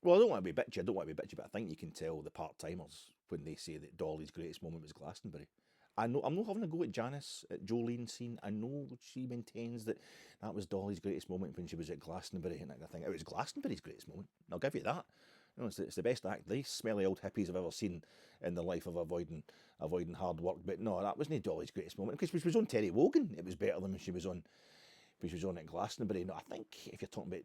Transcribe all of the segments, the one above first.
Well, I don't want to be bitchy. I don't want to be bitchy, but I think you can tell the part-timers when they say that Dolly's greatest moment was Glastonbury. I know I'm not having a go at Janice at Jolene's scene. I know she maintains that that was Dolly's greatest moment when she was at Glastonbury, and I think it was Glastonbury's greatest moment. I'll give you that. You know, it's the best act these smelly old hippies I've ever seen in the life of avoiding hard work. But no, that wasn't Dolly's greatest moment because she was on Terry Wogan. It was better than when she was on at Glastonbury. No, I think if you're talking about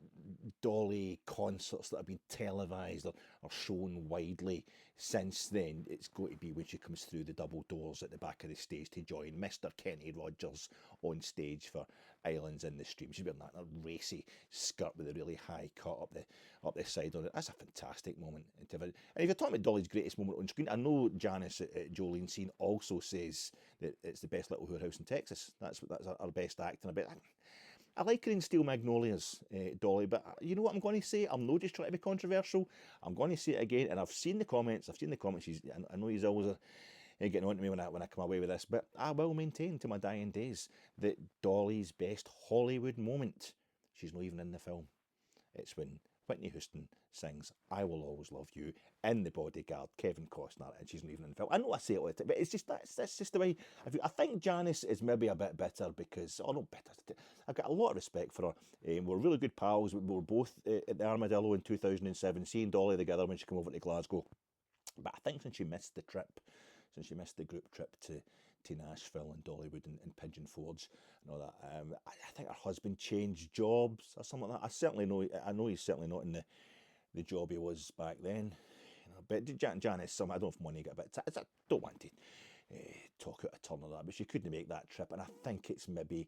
Dolly concerts that have been televised or shown widely since then, it's going to be when she comes through the double doors at the back of the stage to join Mr. Kenny Rogers on stage for Islands in the Stream. She's wearing that racy skirt with a really high cut up the side on it. That's a fantastic moment. And if you're talking about Dolly's greatest moment on screen, I know Janice at Jolene's scene also says that it's the best little whorehouse in Texas. That's our best act, and I like her in Steel Magnolias, Dolly, but you know what I'm going to say? I'm not just trying to be controversial. I'm going to say it again, and I've seen the comments. I know he's always getting on to me when I come away with this, but I will maintain to my dying days that Dolly's best Hollywood moment, she's not even in the film. It's when Whitney Houston sings "I Will Always Love You" in The Bodyguard, Kevin Costner, and she's not even in the film. I know I say it all the time, but it's just that's just the way. I think Janice is maybe a bit bitter because, oh, not bitter. I've got a lot of respect for her. We're really good pals. We were both at the Armadillo in 2007, seeing Dolly together when she came over to Glasgow. But I think since she missed the group trip to Nashville and Dollywood and Pigeon Forge and all that, I think her husband changed jobs or something like that. I know he's certainly not in the job he was back then. You know, but Janice, I don't know if money got a bit. I don't want to talk out of turn of that, but she couldn't make that trip, and I think it's maybe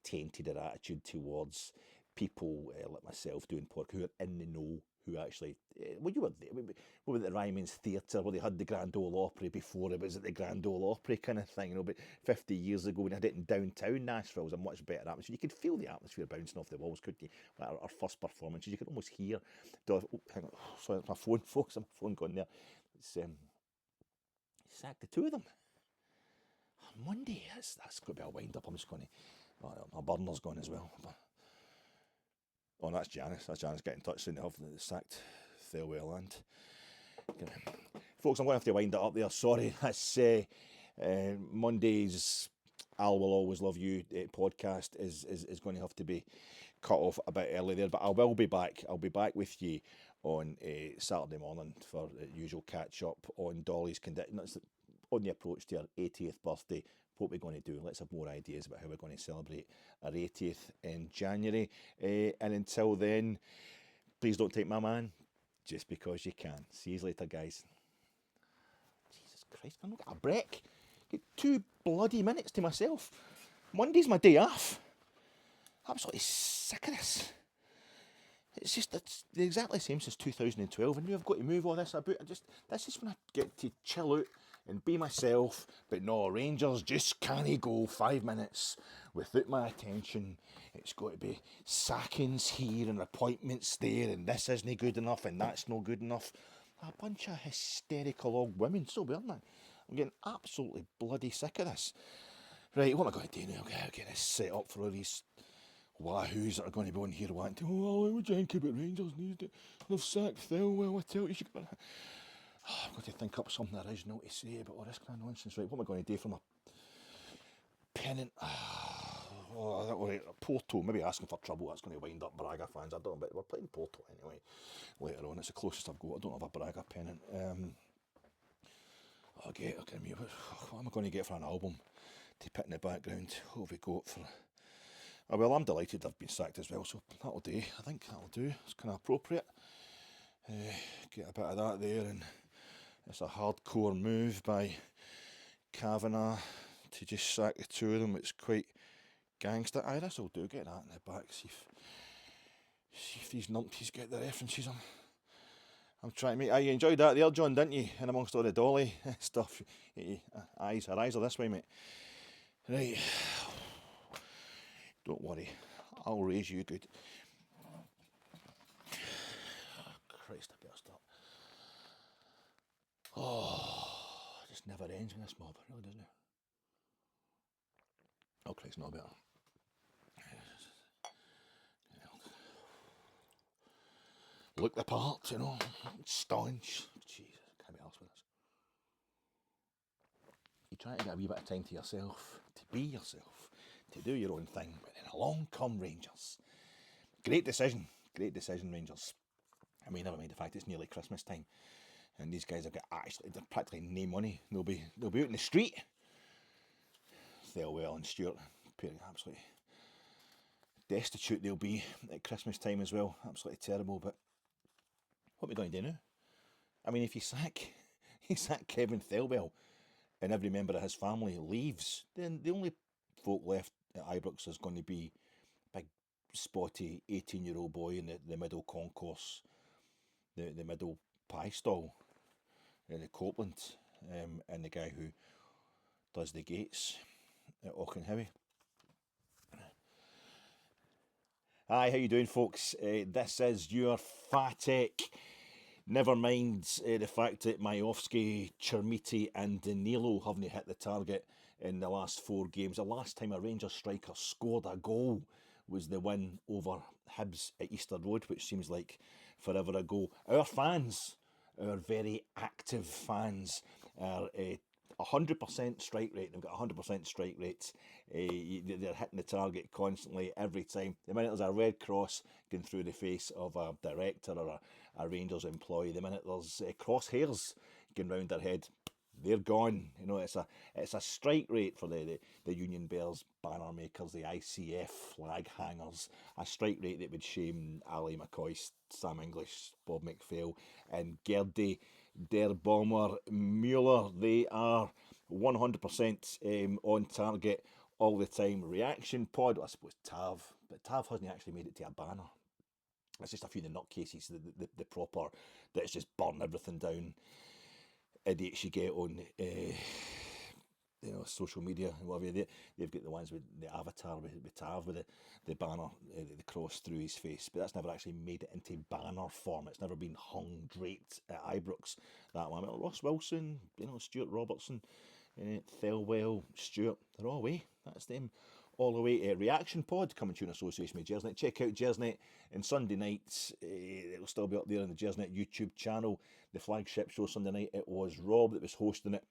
tainted her attitude towards people like myself doing pork who are in the know, who actually, well, you were there. We were at the Ryman's Theatre where they had the Grand Ole Opry before it was at the Grand Ole Opry kind of thing, you know, but 50 years ago when they had it in downtown Nashville, it was a much better atmosphere. You could feel the atmosphere bouncing off the walls, couldn't you? Like our first performances, you could almost hear, hang on, sorry, that's my phone, folks, my phone gone there. It's sacked the two of them. Monday, that's going to be a wind up. I'm just going to, my burner's gone as well. Oh, that's Janice. That's Janice getting in touch soon enough. Sacked Thelwell and. Folks, I'm going to have to wind it up there. Sorry. That's Monday's I Will Always Love You podcast is going to have to be cut off a bit early there. But I will be back. I'll be back with you on Saturday morning for the usual catch up on Dolly's condition. On the approach to her 80th birthday. What we're going to do. Let's have more ideas about how we're going to celebrate our 80th in January. And until then, please don't take my man just because you can. See you later, guys. Jesus Christ, I'm not get a break. Get 2 bloody minutes to myself. Monday's my day off. I'm absolutely sick of this. It's exactly the same since 2012. I knew I've got to move all this about. This is when I get to chill out and be myself. But no, Rangers just can't go 5 minutes without my attention. It's got to be sackings here and appointments there, and this isn't good enough and that's not good enough. A bunch of hysterical old women, so aren't I? I'm getting absolutely bloody sick of this. Right, what am I going to do now? I'll get this set up for all these wahoos that are going to be on here wanting to, oh, I would think about Rangers needs it. They've sacked Thelwell, I tell you, she got. I've got to think up something original to say about all this kind of nonsense. Right, what am I going to do for my pennant? Oh, right, Porto, maybe asking for trouble. That's going to wind up Braga fans. I don't know, but we're playing Porto anyway later on. It's the closest I've got. I don't have a Braga pennant. Okay, what am I going to get for an album to put in the background? What have we got for? Oh, well, I'm delighted I've been sacked as well, so that'll do. I think that'll do. It's kind of appropriate. Get a bit of that there, and it's a hardcore move by Kavanagh to just sack the two of them. It's quite gangster. Aye, this'll do. Get that in the back. See if these numpties get the references. I'm trying to make. Aye, you enjoyed that there, John, didn't you? In amongst all the Dolly stuff. Her eyes are this way, mate. Right. Don't worry, I'll raise you good. Christ, I better stop. Oh, it just never ends with this mob, really, doesn't it? Oh, Christ, not better. look the part, staunch. Jesus, can't be arsed with this. You try to get a wee bit of time to yourself, to be yourself, to do your own thing, but then along come Rangers. Great decision, Rangers. I mean, never mind the fact it's nearly Christmas time, and these guys have got they're practically no money. They'll be out in the street. Thelwell and Stewart, absolutely destitute they'll be at Christmas time as well. Absolutely terrible. But what are we going to do now? I mean, if you sack Kevin Thelwell and every member of his family leaves, then the only folk left at Ibrox is going to be big, spotty 18-year-old boy in the middle concourse, the middle pie stall, the Copeland, and the guy who does the gates at Auchenhowie. Hi, how you doing, folks? This is your Fatek. Never mind the fact that Majowski, Chermiti and Danilo haven't hit the target in the last 4 games. The last time a Rangers striker scored a goal was the win over Hibs at Easter Road, which seems like forever ago. Our fans, our very active fans, are 100% strike rate. They've got 100% strike rates. They're hitting the target constantly every time. The minute there's a red cross going through the face of a director or a Rangers employee, the minute there's crosshairs going round their head, they're gone. It's a strike rate for the Union Bears banner makers, the ICF flag hangers. A strike rate that would shame Ali McCoy, Sam English, Bob McPhail, and Gerdy Der Bomber Mueller. They are 100% on target all the time. Reaction pod, I suppose Tav, but Tav hasn't actually made it to a banner. It's just a few of the nutcases, the proper, that's just burn everything down. Idiots you get on social media and whatever. They've got the ones with the avatar with Tav with the banner, the cross through his face, but that's never actually made it into banner form. It's never been hung, draped at Ibrox that one. Ross Wilson, Stuart Robertson, Thelwell, Stewart, they're all away. That's them all the way. Reaction pod coming to you in association with Gersnet. Check out Gersnet on Sunday nights. It'll still be up there on the Gersnet YouTube channel. The flagship show Sunday night, it was Rob that was hosting it.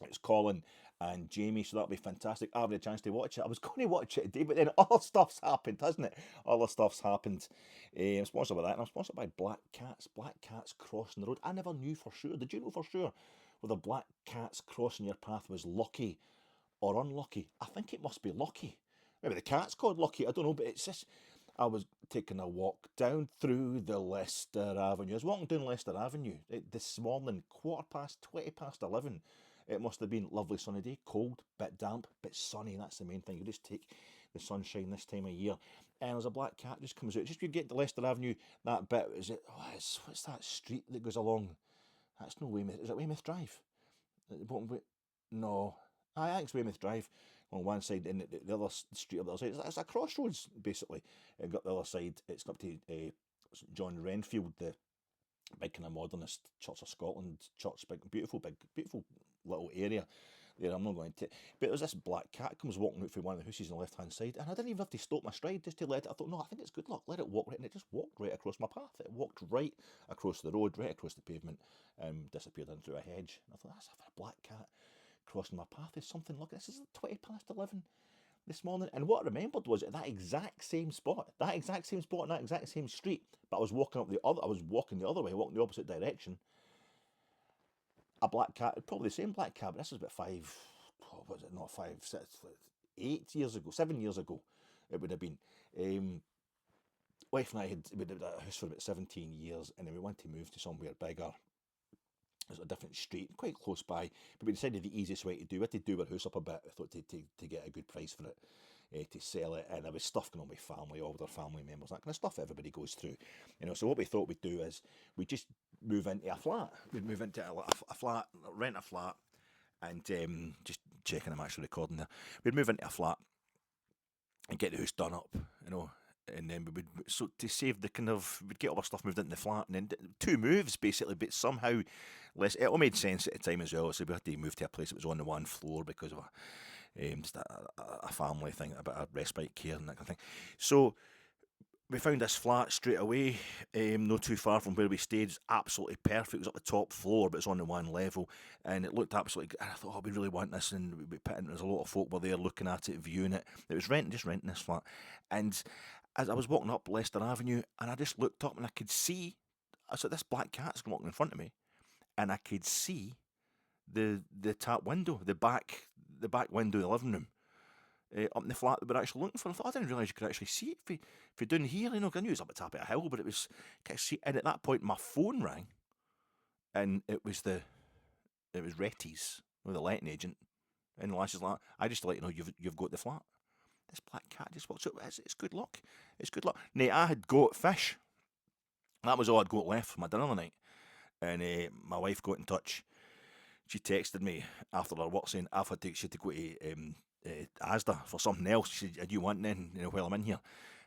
It's Colin and Jamie, so that'll be fantastic. I haven't had a chance to watch it. I was going to watch it today, but then all stuff's happened, hasn't it? All stuff's happened. I'm sponsored by that, and I'm sponsored by Black Cats. Black Cats crossing the road. I never knew for sure. Did you know for sure whether Black Cats crossing your path was lucky or unlucky? I think it must be lucky. Maybe the cat's called Lucky, I don't know, but it's just... I was taking a walk down through the Leicester Avenue. I was walking down Leicester Avenue this morning, 11:15. It must have been lovely sunny day, cold, bit damp, bit sunny. That's the main thing. You just take the sunshine this time of year. And there's a black cat just comes out. Just you get to Leicester Avenue, that bit, what's that street that goes along? That's no Weymouth. Is it Weymouth Drive? At the bottom, no. I think it's Weymouth Drive on one side, and the other street on the other side. It's a crossroads, basically. And got the other side, it's up to John Renfield, the big kind of modernist Church of Scotland church, beautiful little area there. I'm not going to, but there's this black cat comes walking out from one of the houses on the left hand side, and I didn't even have to stop my stride just to let it. I thought, no, I think it's good luck, let it walk right, and it just walked right across my path. It walked right across the road, right across the pavement, disappeared in through a hedge. And I thought, that's a black cat crossing my path. There's something lucky. This is 11:20 this morning, and what I remembered was at that exact same spot in that exact same street, but I was walking the other way, walking the opposite direction. A black cat, probably the same black cat, but this was about 7 years ago, it would have been. Wife and I had been at a house for about 17 years, and then we wanted to move to somewhere bigger. It was a different street, quite close by, but we decided the easiest way to do it, to do our house up a bit, I thought to get a good price for it, to sell it, and there was stuff going on with family, all their family members, that kind of stuff everybody goes through. So what we thought we'd do is we'd just move into a flat. We'd move into a flat, rent a flat, and just checking I'm actually recording there. We'd move into a flat and get the house done up, and then we would, so to save the kind of, we'd get all our stuff moved into the flat, and then 2 moves basically, but somehow less. It all made sense at the time as well. So we had to move to a place that was on the one floor because of just a family thing, a bit of respite care and that kind of thing. So we found this flat straight away, not too far from where we stayed. It's absolutely perfect. It was up the top floor, but it's on the one level, and it looked absolutely. And I thought, oh, we really want this, and we put in. There's a lot of folk were there looking at it, viewing it. It was just renting this flat, and as I was walking up Leicester Avenue, and I just looked up and I could see. I said, this black cat's walking in front of me, and I could see the tap window, the back window of the living room. Up in the flat that we're actually looking for. I thought, I didn't realise you could actually see it if you're down here. I knew it was up at the top of a hill, but it was kind of see. And at that point, my phone rang, and it was Retty's, the letting agent, and the lass is like, I just to let you know you've got the flat. This black cat just walks up. It's good luck. It's good luck. Nay, I had got fish. That was all I'd got left for my dinner the night, and my wife got in touch. She texted me after her work saying I've had to go to Asda for something else. She said, "Do you want then? While I'm in here."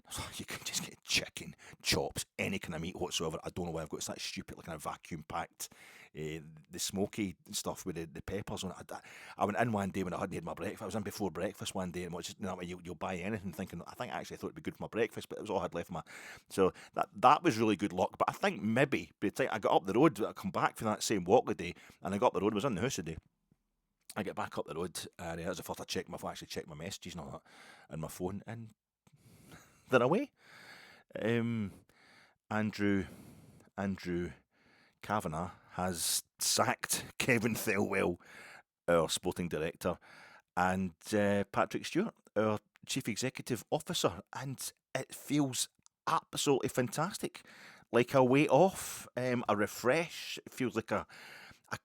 I was like, you can just get chicken, chops, any kind of meat whatsoever. I don't know why I've got such stupid, like, kind of vacuum packed, the smoky stuff with the peppers on it. I went in one day when I hadn't had my breakfast. I was in before breakfast one day, and watched, you'll buy anything thinking, I think I actually thought it'd be good for my breakfast, but it was all I had left for my. So that was really good luck. But I think maybe by the time I got up the road, I come back from that same walk the day, and I got up the road, I was in the house today. I get back up the road, and that was the first I actually checked my messages and all that, and my phone, and they're away. Andrew Kavanagh has sacked Kevin Thelwell, our sporting director, and Patrick Stewart, our chief executive officer, and it feels absolutely fantastic, like a weight off, a refresh. It feels like a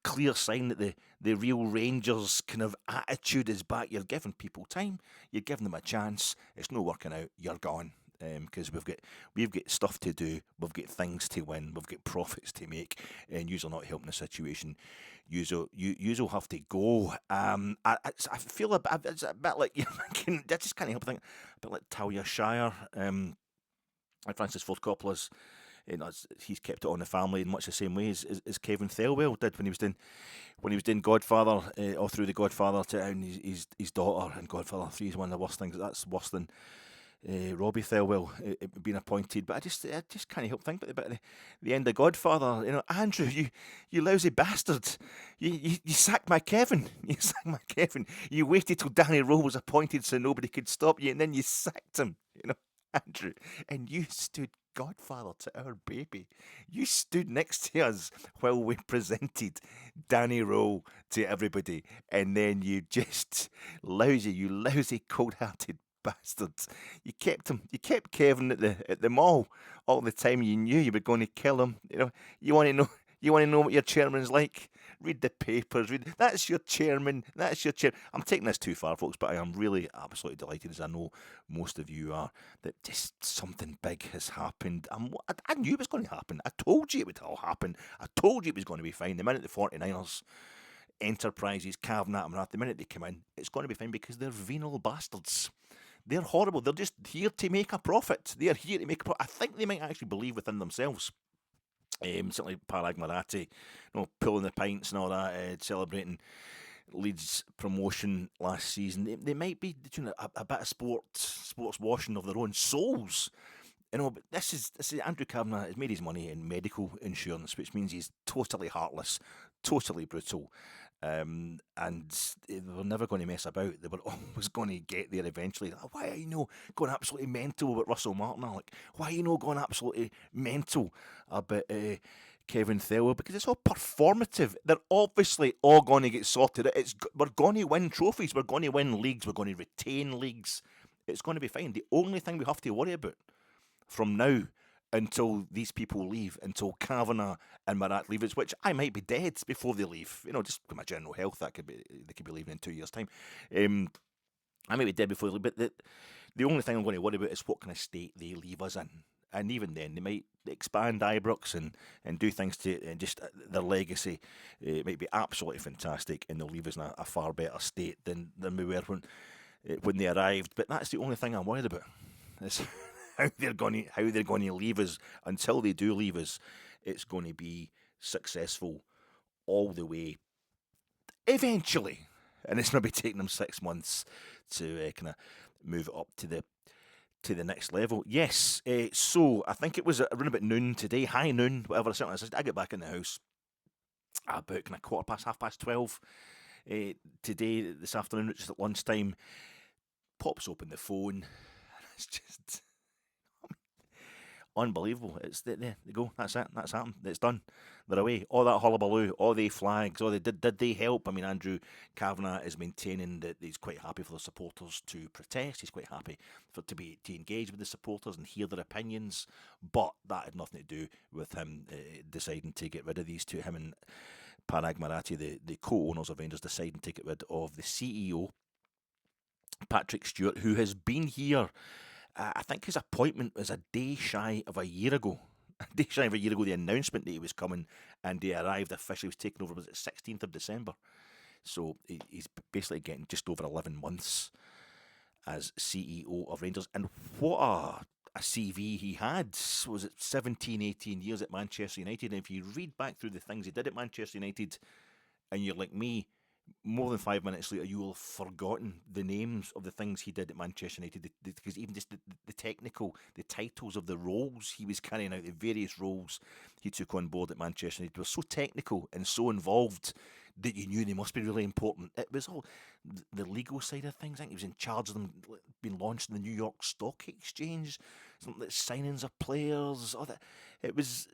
clear sign that the real Rangers kind of attitude is back. You're giving people time, you're giving them a chance. It's not working out, you're gone. Because we've got stuff to do, we've got things to win, we've got profits to make, and you're not helping the situation. You'll have to go. I feel it's a bit like I just can't help thinking a bit like Talia Shire. Like Francis Ford Coppola's. He's kept it on the family in much the same way as Kevin Thelwell did when he was doing Godfather, all through the Godfather to his daughter, and Godfather 3 is one of the worst things. That's worse than Robbie Thelwell being appointed. But I just can't help thinking about the end of Godfather. Andrew, you lousy bastard, you sacked my Kevin. You sacked my Kevin. You waited till Danny Rowe was appointed so nobody could stop you, and then you sacked him. Andrew, and you stood godfather to our baby. You stood next to us while we presented Danny Rowe to everybody, and then you just lousy, cold-hearted bastards. You kept Kevin at the mall all the time. You knew you were going to kill him. You want to know what your chairman's like? Read the papers. That's your chairman. I'm taking this too far, folks, but I am really absolutely delighted, as I know most of you are, that just something big has happened. I knew it was going to happen. I told you it would all happen. I told you it was going to be fine. The minute the 49ers, Enterprises, Kavanagh, the minute they come in, it's going to be fine because they're venal bastards. They're horrible. They're just here to make a profit. They're here to make a profit. I think they might actually believe within themselves. Certainly Parag Marathi, pulling the pints and all that, celebrating Leeds promotion last season. They might be doing a bit of sports washing of their own souls. But this is Andrew Kavanagh has made his money in medical insurance, which means he's totally heartless, totally brutal, and they were never going to mess about. They were always going to get there eventually. Why are you going absolutely mental about Russell Martin, Alec? Why are you going absolutely mental about Kevin Thelwell? Because it's all performative. They're obviously all going to get sorted. We're going to win trophies. We're going to win leagues. We're going to retain leagues. It's going to be fine. The only thing we have to worry about from now until these people leave, until Kavanagh and Marat leave, which I might be dead before they leave. Just for my general health, they could be leaving in 2 years' time. I might be dead before they leave, but the only thing I'm going to worry about is what kind of state they leave us in. And even then, they might expand Ibrox and do things to, and just their legacy might be absolutely fantastic, and they'll leave us in a far better state than we were when they arrived. But that's the only thing I'm worried about. Is how they're going to leave us. Until they do leave us, it's going to be successful all the way. Eventually, and it's maybe taking them 6 months to kind of move it up to to the next level. Yes, so I think it was around about noon today, high noon, whatever. I get back in the house about kind of 12:15 today, this afternoon, just at lunchtime. Pops open the phone. It's just unbelievable. It's there. They go. That's it. That's happened. It's done. They're away. All that hullabaloo, all the flags, all they did they help? I mean, Andrew Kavanagh is maintaining that he's quite happy for the supporters to protest. He's quite happy to engage with the supporters and hear their opinions. But that had nothing to do with him deciding to get rid of these two. Him and Parag Marathi, the co-owners of Rangers, deciding to get rid of the CEO, Patrick Stewart, who has been here. I think his appointment was a day shy of a year ago. A day shy of a year ago, the announcement that he was coming, and he arrived officially, was taken over, was it 16th of December? So he's basically getting just over 11 months as CEO of Rangers. And what a CV he had. Was it 17, 18 years at Manchester United? And if you read back through the things he did at Manchester United, and you're like me, more than 5 minutes later, you will have forgotten the names of the things he did at Manchester United, because even just the technical, the titles of the roles he was carrying out, the various roles he took on board at Manchester United, were so technical and so involved that you knew they must be really important. It was all the legal side of things. I think he was in charge of them being launched in the New York Stock Exchange, something like signings of players. All that. It was.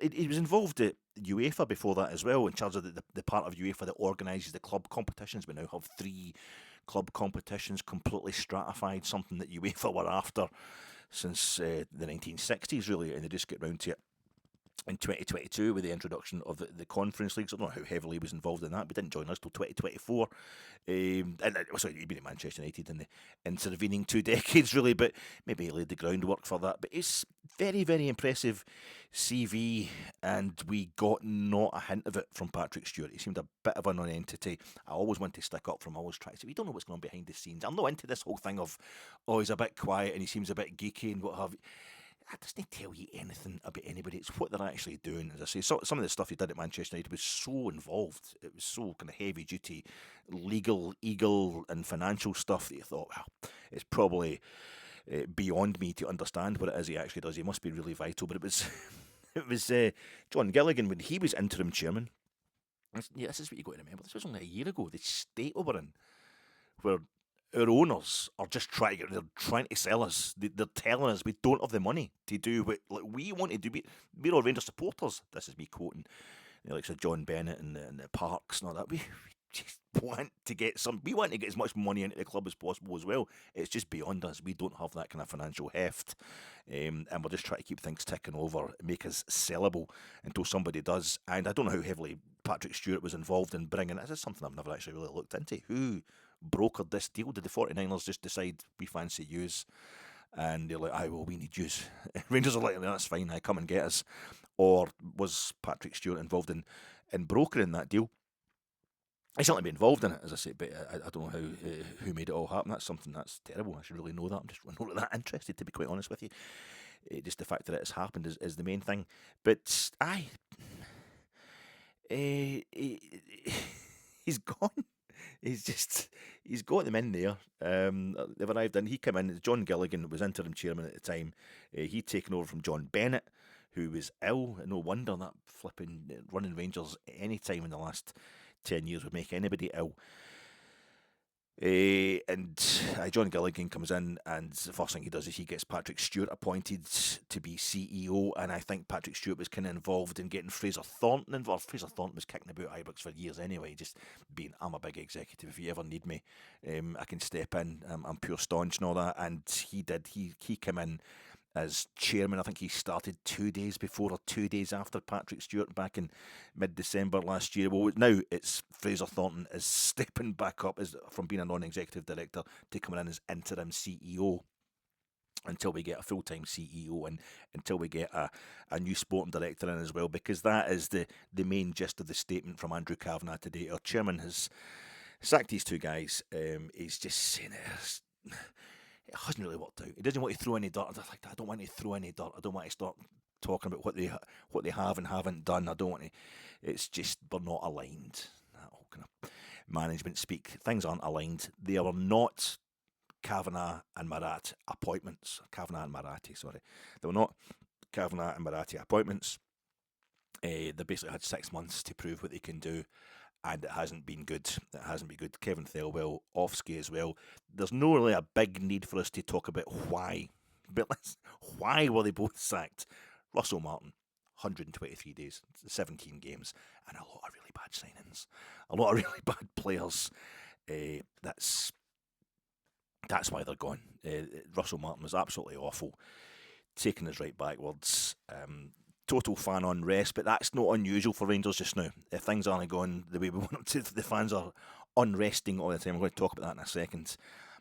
He was involved at UEFA before that as well, in charge of the part of UEFA that organises the club competitions. We now have 3 club competitions, completely stratified, something that UEFA were after since the 1960s, really, and they just get round to it in 2022 with the introduction of the Conference Leagues. I don't know how heavily he was involved in that, but didn't join us till 2024. Sorry, he'd been at Manchester United in the intervening 2 decades, really, but maybe he laid the groundwork for that. But it's very, very impressive CV, and we got not a hint of it from Patrick Stewart. He seemed a bit of a non-entity. I always want to stick up for him. I always try to say, we don't know what's going on behind the scenes. I'm not into this whole thing of, oh, he's a bit quiet and he seems a bit geeky and what have you. That doesn't tell you anything about anybody. It's what they're actually doing. As I say, some of the stuff he did at Manchester United was so involved. It was so kind of heavy duty, legal, and financial stuff that you thought, well, it's probably beyond me to understand what it is he actually does. He must be really vital. But it was, it was John Gilligan when he was interim chairman. Yeah, this is what you got to remember. This was only a year ago. The state we were in, where our owners are just trying to sell us. They're telling us we don't have the money to do what we want to do. We're all Rangers supporters. This is me quoting the likes of John Bennett and the Parks and all that. We just want to get we want to get as much money into the club as possible as well. It's just beyond us. We don't have that kind of financial heft, and we're just trying to keep things ticking over, make us sellable until somebody does. And I don't know how heavily Patrick Stewart was involved in bringing. This is something I've never actually really looked into. Who brokered this deal? Did the 49ers just decide we fancy yous? And they're like, well, we need yous. Rangers are like, that's fine, come and get us. Or was Patrick Stewart involved in brokering that deal? He's certainly been involved in it, as I say, but I don't know who made it all happen. That's something that's terrible. I should really know that. I'm just not that interested, to be quite honest with you. Just the fact that it has happened is the main thing. But he's gone. He's got them in there. They've arrived in. He came in. John Gilligan was interim chairman at the time. He'd taken over from John Bennett, who was ill. No wonder that flipping running Rangers any time in the last 10 years would make anybody ill. And John Gilligan comes in, and the first thing he does is he gets Patrick Stewart appointed to be CEO, and I think Patrick Stewart was kind of involved in getting Fraser Thornton involved. Fraser Thornton was kicking about Ibrox for years anyway, just being, I'm a big executive, if you ever need me, I can step in, I'm pure staunch and all that, and he did. He came in as chairman. I think he started 2 days before or 2 days after Patrick Stewart back in mid-December last year. Well, now it's Fraser Thornton is stepping back up from being a non-executive director to coming in as interim CEO until we get a full-time CEO and until we get a new sporting director in as well, because that is the main gist of the statement from Andrew Kavanagh today. Our chairman has sacked these two guys. He's just saying it hasn't really worked out. He doesn't want to throw any dirt. I don't want to throw any dirt. I don't want to start talking about what they have and haven't done. I don't want to. It's just we're not aligned. That whole kind of management speak. Things aren't aligned. They are not Kavanagh and Marathi appointments. Kavanagh and Marathi, sorry. They were not Kavanagh and Marathi appointments. They basically had 6 months to prove what they can do, and it hasn't been good. It hasn't been good. Kevin Thelwell, off ski as well. There's no really a big need for us to talk about why. But why were they both sacked? Russell Martin, 123 days, 17 games, and a lot of really bad signings. A lot of really bad players. That's why they're gone. Russell Martin was absolutely awful, taking us right backwards. Total fan unrest, but that's not unusual for Rangers just now. If things aren't going the way we want them to, the fans are unresting all the time. I'm going to talk about that in a second.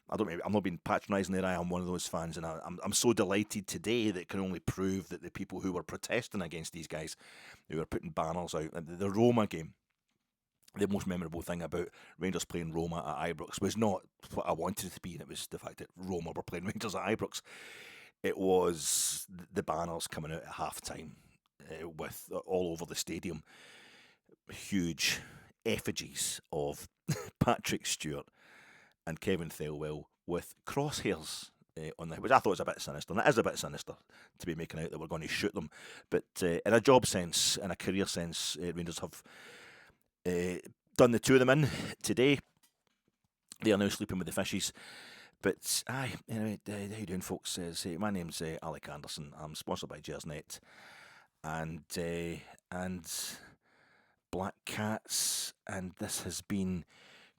I'm not being patronising there. I am one of those fans, and I'm so delighted today that it can only prove that the people who were protesting against these guys, who were putting banners out, the Roma game, the most memorable thing about Rangers playing Roma at Ibrox was not what I wanted it to be, and it was the fact that Roma were playing Rangers at Ibrox. It was the banners coming out at half-time with all over the stadium, huge effigies of Patrick Stewart and Kevin Thelwell with crosshairs on them, which I thought was a bit sinister, and it is a bit sinister to be making out that we're going to shoot them. But in a job sense, in a career sense, Rangers have done the two of them in today. They are now sleeping with the fishes. But anyway, how you doing, folks? My name's Alec Anderson. I'm sponsored by Jersnet and Black Cats, and this has been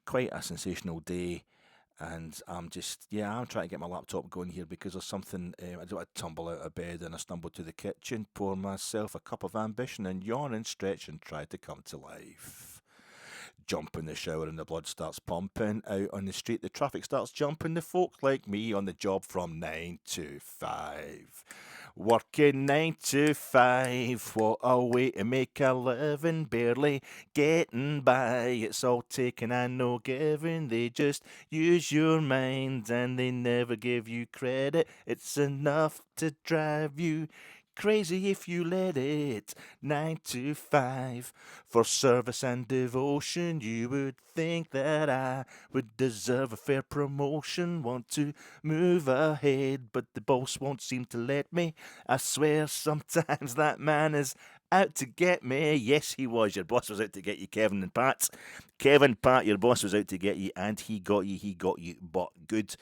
quite a sensational day. And I'm trying to get my laptop going here because there's something. I don't want to tumble out of bed and I stumble to the kitchen, pour myself a cup of ambition, and yawn and stretch and try to come to life. Jump in the shower and the blood starts pumping. Out on the street, the traffic starts jumping. The folk like me on the job from 9 to 5. Working 9 to 5. What a way to make a living. Barely getting by. It's all taken and no giving. They just use your mind and they never give you credit. It's enough to drive you crazy if you let it. 9 to 5 for service and devotion. You would think that I would deserve a fair promotion. Want to move ahead, but the boss won't seem to let me. I swear sometimes that man is out to get me. Yes, he was. Your boss was out to get you, Kevin and Pat. Kevin, Pat, your boss was out to get you, and he got you, but good.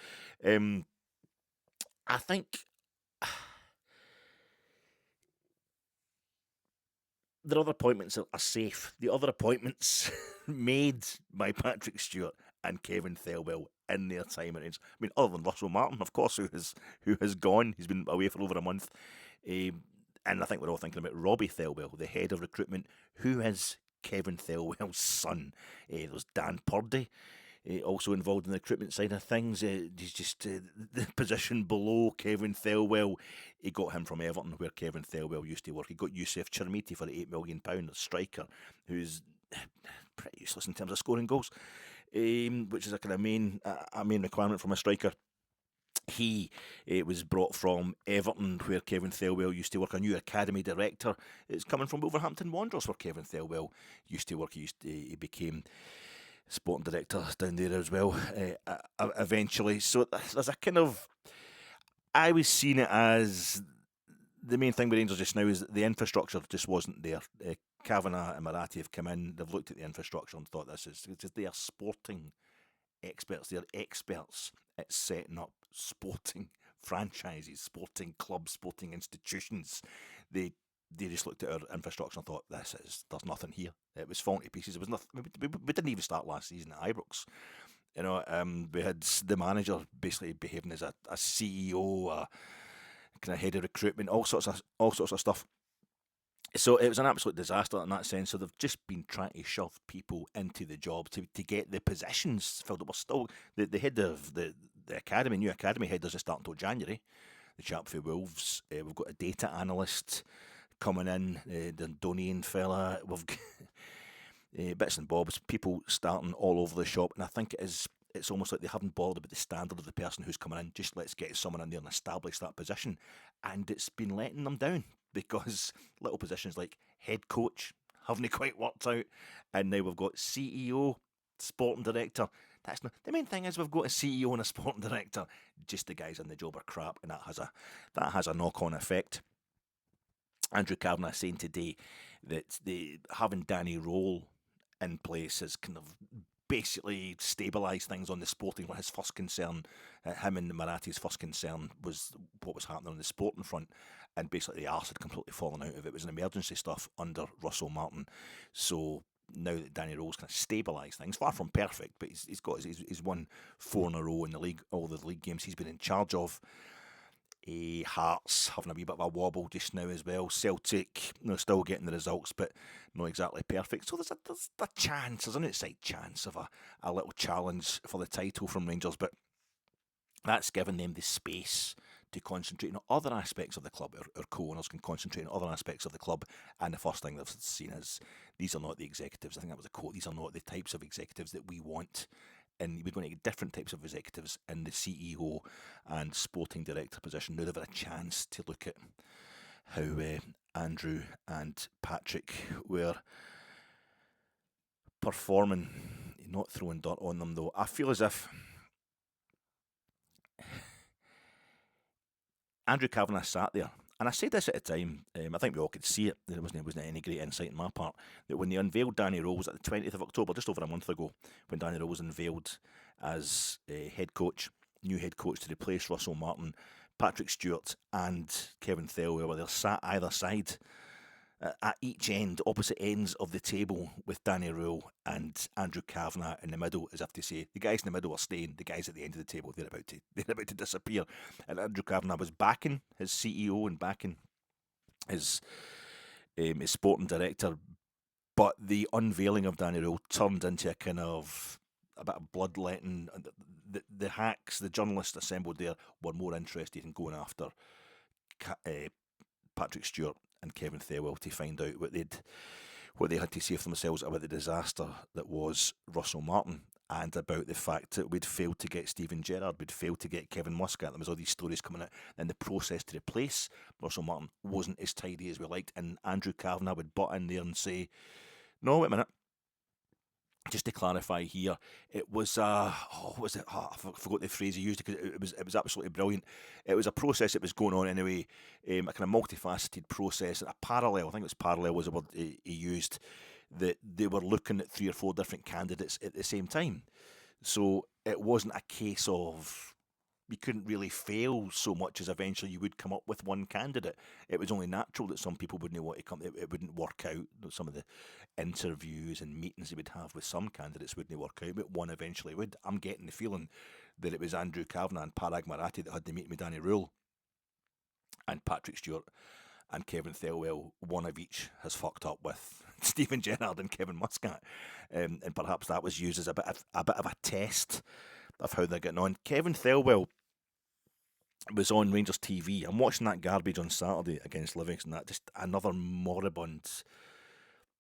I think the other appointments are safe. The other appointments made by Patrick Stewart and Kevin Thelwell in their time at Rangers. I mean, other than Russell Martin, of course, who has gone. He's been away for over a month. And I think we're all thinking about Robbie Thelwell, the head of recruitment, who is Kevin Thelwell's son. There's Dan Purdy, also involved in the recruitment side of things. He's just the position below Kevin Thelwell. He got him from Everton, where Kevin Thelwell used to work. He got Youssef Chermiti for £8 million, a striker who's pretty useless in terms of scoring goals, which is a kind of main requirement from a striker. He was brought from Everton, where Kevin Thelwell used to work. A new academy director is coming from Wolverhampton Wanderers, where Kevin Thelwell used to work. He became sporting director down there as well, eventually. So there's a kind of, I was seeing it as the main thing with Rangers just now is that the infrastructure just wasn't there. Kavanagh and Marathi have come in, they've looked at the infrastructure and thought they are sporting experts. They're experts at setting up sporting franchises, sporting clubs, sporting institutions. They just looked at our infrastructure and thought, there's nothing here. It was faulty pieces. It was nothing. We didn't even start last season at Ibrox. You know, we had the manager basically behaving as a CEO, a kind of head of recruitment, all sorts of stuff. So it was an absolute disaster in that sense. So they've just been trying to shove people into the job to get the positions filled up. We're still the head of the academy, new academy head doesn't start until January. The chap for Wolves. We've got a data analyst coming in, the Donian fella. We've got bits and bobs, people starting all over the shop, and I think it's almost like they haven't bothered about the standard of the person who's coming in. Just let's get someone in there and establish that position, and it's been letting them down because little positions like head coach haven't quite worked out, and now we've got CEO, sporting director. That's not the main thing. Is we've got a CEO and a sporting director. Just the guys in the job are crap, and that has a knock-on effect. Andrew Kavanagh saying today that having Danny Roll in place has kind of basically stabilised things on the sporting front. His first concern, him and Marathi's first concern, was what was happening on the sporting front, and basically the arse had completely fallen out of it. It was an emergency stuff under Russell Martin. So now that Danny Roll's kind of stabilised things, far from perfect, but he's won 4 in a row in the league, all the league games he's been in charge of. Hearts having a wee bit of a wobble just now as well. Celtic, still getting the results, but not exactly perfect. So there's a chance, there's an outside chance of a little challenge for the title from Rangers, but that's given them the space to concentrate on other aspects of the club. Our co-owners can concentrate on other aspects of the club, and the first thing they've seen is these are not the executives. I think that was a quote. These are not the types of executives that we want. And we're going to get different types of executives in the CEO and sporting director position. Now they've had a chance to look at how Andrew and Patrick were performing. Not throwing dirt on them, though. I feel as if Andrew Kavanagh sat there, and I said this at the time, I think we all could see it, there wasn't any great insight on my part, that when they unveiled Danny Rowe, was at the 20th of October, just over a month ago, when Danny Rowe was unveiled as head coach, new head coach to replace Russell Martin, Patrick Stewart and Kevin Thelwell were there sat either side, at each end, opposite ends of the table, with Danny Rowe and Andrew Kavanagh in the middle, as if to say, the guys in the middle are staying, the guys at the end of the table, they're about to disappear. And Andrew Kavanagh was backing his CEO and backing his sporting director, but the unveiling of Danny Rowe turned into a kind of a bit of bloodletting. The hacks, the journalists assembled there, were more interested in going after Patrick Stewart and Kevin Thelwell to find out what they had to say for themselves about the disaster that was Russell Martin, and about the fact that we'd failed to get Steven Gerrard, we'd failed to get Kevin Muscat. There was all these stories coming out, and the process to replace Russell Martin wasn't as tidy as we liked, and Andrew Kavanagh would butt in there and say, no, wait a minute, just to clarify here, it was I forgot the phrase he used, because it was absolutely brilliant. It was a process that was going on anyway, a kind of multifaceted process, a parallel. I think it was parallel was the word he used. That they were looking at 3 or 4 different candidates at the same time, so it wasn't a case of you couldn't really fail so much as eventually you would come up with one candidate. It was only natural that some people wouldn't want to come. It wouldn't work out. Some of the interviews and meetings they would have with some candidates wouldn't work out, but one eventually would. I'm getting the feeling that it was Andrew Kavanagh and Parag Marathi that had the meeting with Danny Rule, and Patrick Stewart and Kevin Thelwell, one of each has fucked up with Steven Gerrard and Kevin Muscat, and perhaps that was used as a bit of a test of how they're getting on. Kevin Thelwell was on Rangers TV. I'm watching that garbage on Saturday against Livingston. That just another moribund,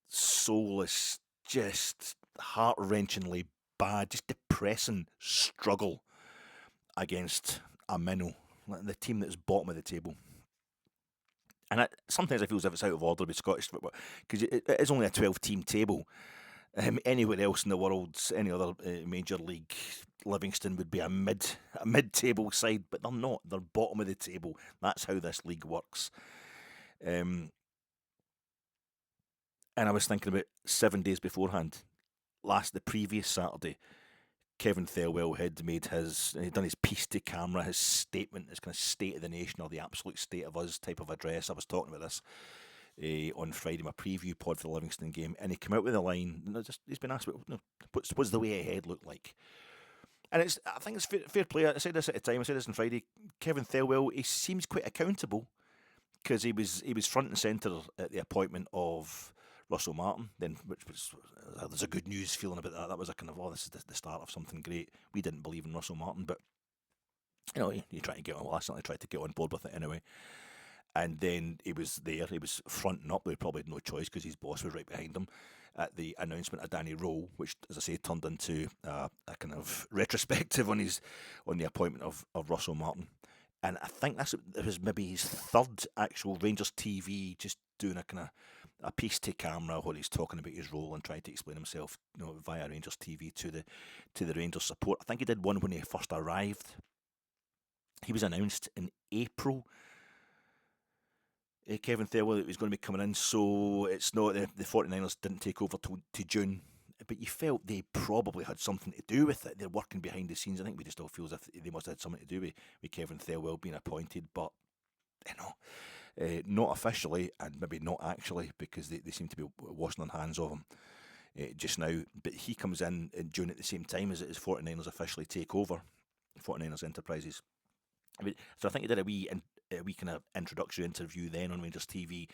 soulless, just heart-wrenchingly bad, just depressing struggle against a minnow, the team that's bottom of the table. And sometimes I feel as if it's out of order with Scottish football, because it is only a 12-team table. Anywhere else in the world, any other major league, Livingston would be a mid-table side, but they're not. They're bottom of the table. That's how this league works. And I was thinking about 7 days beforehand, the previous Saturday, Kevin Thelwell had done his piece to camera, his statement, his kind of state of the nation or the absolute state of us type of address. I was talking about this on Friday, my preview pod for the Livingston game, and he came out with a line. He's been asked, what's the way ahead look like? And I think it's fair play. I said this at the time. I said this on Friday. Kevin Thelwell, he seems quite accountable, because he was front and centre at the appointment of Russell Martin, then, which was there's a good news feeling about that. That was a kind of, this is the start of something great. We didn't believe in Russell Martin, but you try to get on. Well, I certainly tried to get on board with it anyway. And then he was there. He was fronting up. They probably had no choice because his boss was right behind him at the announcement of Danny Rowe, which, as I say, turned into a kind of retrospective on the appointment of Russell Martin. And I think it was maybe his third actual Rangers TV, just doing a kind of a piece to camera where he's talking about his role and trying to explain himself, via Rangers TV to the Rangers support. I think he did one when he first arrived. He was announced in April. Kevin Thelwell was going to be coming in, so it's not the 49ers didn't take over to June. But you felt they probably had something to do with it. They're working behind the scenes. I think we just all feel as if they must have had something to do with Kevin Thelwell being appointed, but not officially and maybe not actually, because they seem to be washing their hands of him just now. But he comes in June at the same time as 49ers officially take over, 49ers Enterprises. So I think he did a wee kind of introductory interview then on Rangers TV.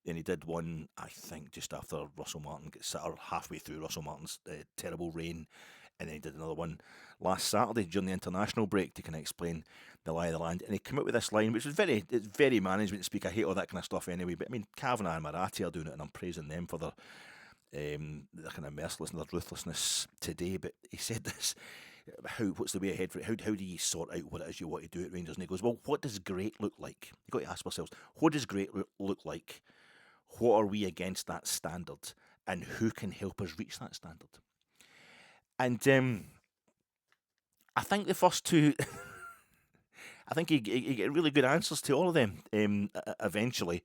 Then he did one, I think, just after Russell Martin or halfway through Russell Martin's terrible reign. And then he did another one last Saturday during the international break to kind of explain the lie of the land. And he came out with this line, which was it's very management speak. I hate all that kind of stuff anyway. But I mean, Kavanagh and Marathi are doing it, and I'm praising them for their kind of mercilessness and their ruthlessness today. But he said this. What's the way ahead for it? How do you sort out what it is you want to do at Rangers? And he goes, well, what does great look like? You've got to ask ourselves, what does great look like? What are we against that standard? And who can help us reach that standard? And I think the first two, I think he get really good answers to all of them eventually.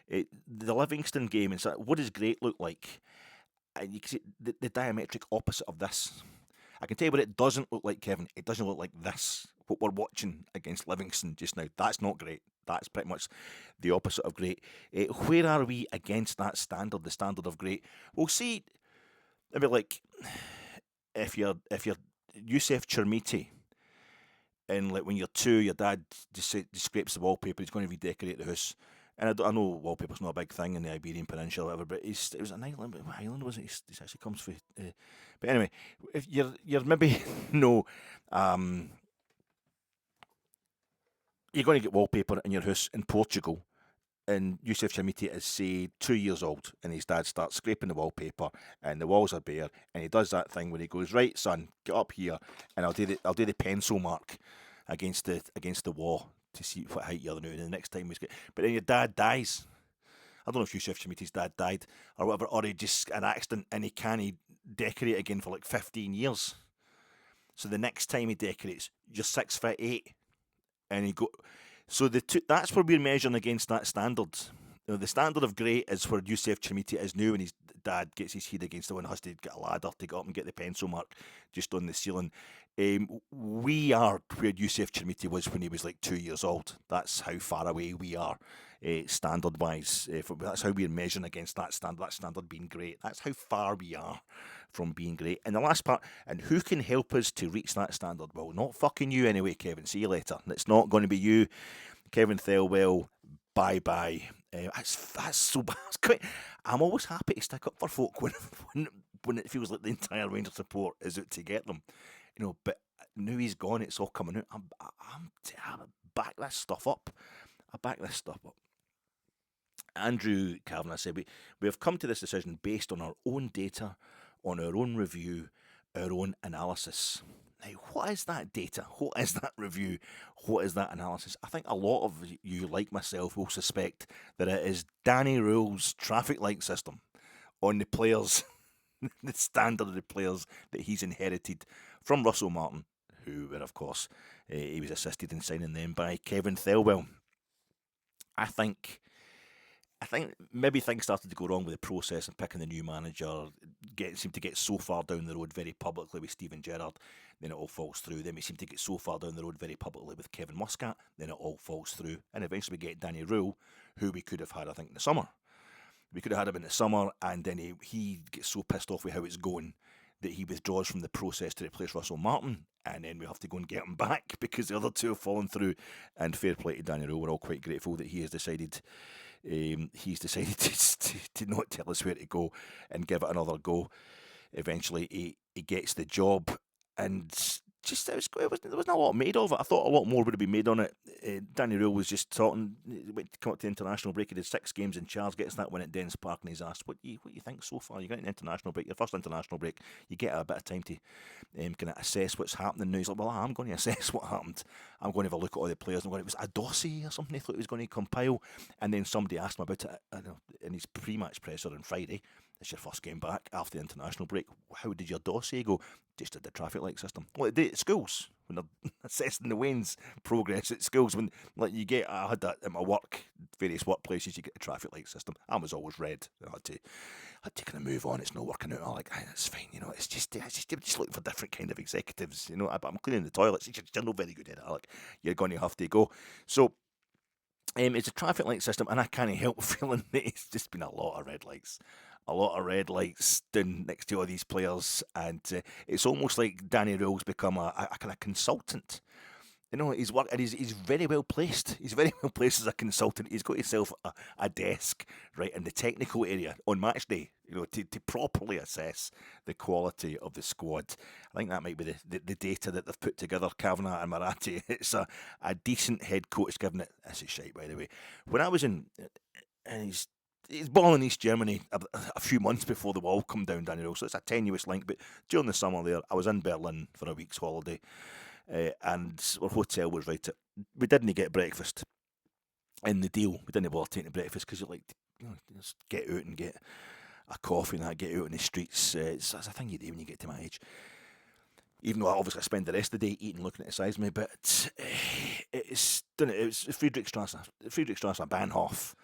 The Livingston game, and so what does great look like? And you can see the diametric opposite of this. I can tell you what it doesn't look like, Kevin. It doesn't look like this. What we're watching against Livingston just now, that's not great. That's pretty much the opposite of great. Where are we against that standard, the standard of great? We'll see. I mean, like, if you're Youssef Chermiti, and like when you're 2, your dad just scrapes the wallpaper, he's going to redecorate the house. And I know wallpaper's not a big thing in the Iberian Peninsula or whatever, but it was an island. What island was it? He actually comes from. But anyway, if you're maybe no, you're going to get wallpaper in your house in Portugal, and Youssef Chermiti is, say, 2 years old, and his dad starts scraping the wallpaper, and the walls are bare, and he does that thing where he goes, right, son, get up here, and I'll do the pencil mark against the wall to see what height you're doing. And the next time he's get, but then your dad dies. I don't know if Youssef Chermiti's dad died or whatever, or he just an accident and he can't decorate again for like 15 years. So the next time he decorates, you're 6'8", and he go. So that's where we're measuring against that standard. The standard of great is where Youssef Chermiti is now, and his dad gets his head against the one, has to get a ladder to get up and get the pencil mark just on the ceiling. We are where Youssef Chermiti was when he was like 2 years old. That's how far away we are, standard-wise. That's how we're measuring against that standard being great. That's how far we are from being great. And the last part, and who can help us to reach that standard? Well, not fucking you anyway, Kevin. See you later. It's not going to be you, Kevin Thelwell. Bye-bye. That's so bad. I'm always happy to stick up for folk when it feels like the entire Rangers support is out to get them. But now he's gone, it's all coming out. I back this stuff up. Andrew Kavanagh said, we have come to this decision based on our own data, on our own review, our own analysis. Now, what is that data? What is that review? What is that analysis? I think a lot of you, like myself, will suspect that it is Danny Rule's traffic light system on the players, the standard of the players that he's inherited from Russell Martin, who were, of course, he was assisted in signing them by Kevin Thelwell. I think maybe things started to go wrong with the process and picking the new manager. Seemed to get so far down the road very publicly with Steven Gerrard, then it all falls through. Then we seem to get so far down the road very publicly with Kevin Muscat, then it all falls through. And eventually we get Danny Rule, who we could have had, I think, in the summer. We could have had him in the summer, and then he gets so pissed off with how it's going that he withdraws from the process to replace Russell Martin, and then we have to go and get him back because the other two have fallen through. And fair play to Danny Rule, we're all quite grateful that he has decided to not tell us where to go and give it another go. Eventually he gets the job, and just there wasn't a lot made of it. I thought a lot more would have been made on it. Danny Rule was just talking. Went to come up to the international break. He did 6 games in charge, gets that win at Dens Park, and he's asked, "What you think so far? You got an international break, your first international break. You get a bit of time to kind of assess what's happening." Now he's like, "Well, I'm going to assess what happened. I'm going to have a look at all the players. I'm going, it was a dossier or something. He thought he was going to compile." And then somebody asked him about it in his pre-match presser on Friday. It's your first game back after the international break. How did your dossier go? Just did the traffic light system. Well, they did at schools when they're assessing the Wayne's progress at schools. When I had that at my work, various workplaces. You get the traffic light system. I was always red. I had to kind of move on. It's not working out. I'm like, that's fine. It's just looking for different kind of executives. I'm cleaning the toilets. You're not very good at it. Like, you're going to have to go. So. It's a traffic light system, and I can't help feeling that it's just been a lot of red lights. A lot of red lights down next to all these players, and it's almost like Danny Rule's become a kind of consultant. He's work and he's very well placed. He's very well placed as a consultant. He's got himself a desk right in the technical area on match day, to properly assess the quality of the squad. I think that might be the data that they've put together, Kavanagh and Marathi. It's a decent head coach giving it. This is shite, by the way. When I was in, and he's balling East Germany a few months before the wall come down, Danny Rule. So it's a tenuous link. But during the summer there, I was in Berlin for a week's holiday. And our hotel was right. We didn't get breakfast in the deal. We didn't bother taking breakfast because you like to just get out and get a coffee and that, get out in the streets. It's a thing you do when you get to my age. Even though I obviously spend the rest of the day eating, looking at the size of me, but it was Friedrichstrasse, Bahnhof.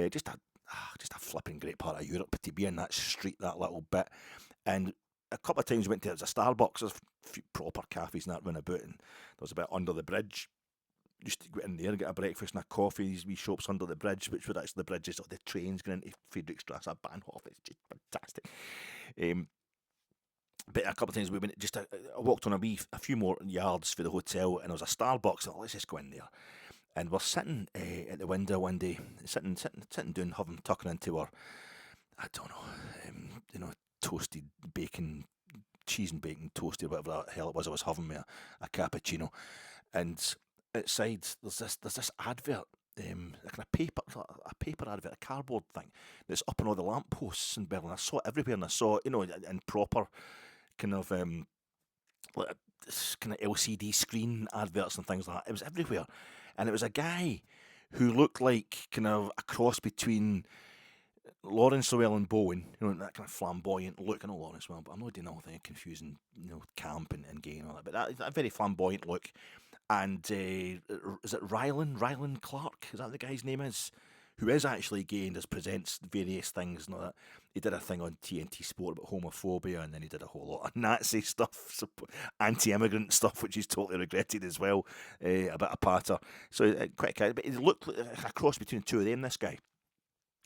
Just a flipping great part of Europe to be in that street, that little bit. And a couple of times we went to, there was a Starbucks, there's a few proper cafes and that run about, and there was a bit under the bridge. Used to go in there and get a breakfast and a coffee, these wee shops under the bridge, which were actually the bridges of the trains going into Friedrichstrasse, Bahnhof. It's just fantastic. But a couple of times we went, I walked on a few more yards for the hotel, and there was a Starbucks. I thought, let's just go in there. And we're sitting at the window one day, sitting down, tucking into our, I don't know, toasted bacon, cheese and bacon toasted, whatever the hell it was I was having me a cappuccino. And outside there's this advert, like a paper advert, a cardboard thing that's up on all the lampposts in Berlin. I saw it everywhere, and I saw it, in proper kind of like this kind of LCD screen adverts and things like that. It was everywhere, and it was a guy who looked like kind of a cross between Lawrence Llewellyn Bowen, that kind of flamboyant look. I know Lawrence well, but I'm not doing all the confusing, camp and gay and all that. But that very flamboyant look. And is it Rylan Clark? Is that the guy's name is? Who is actually gay and presents various things and all that. He did a thing on TNT Sport about homophobia, and then he did a whole lot of Nazi stuff, anti-immigrant stuff, which he's totally regretted as well. A bit of patter. So quite a guy. But he looked like a cross between the two of them, this guy.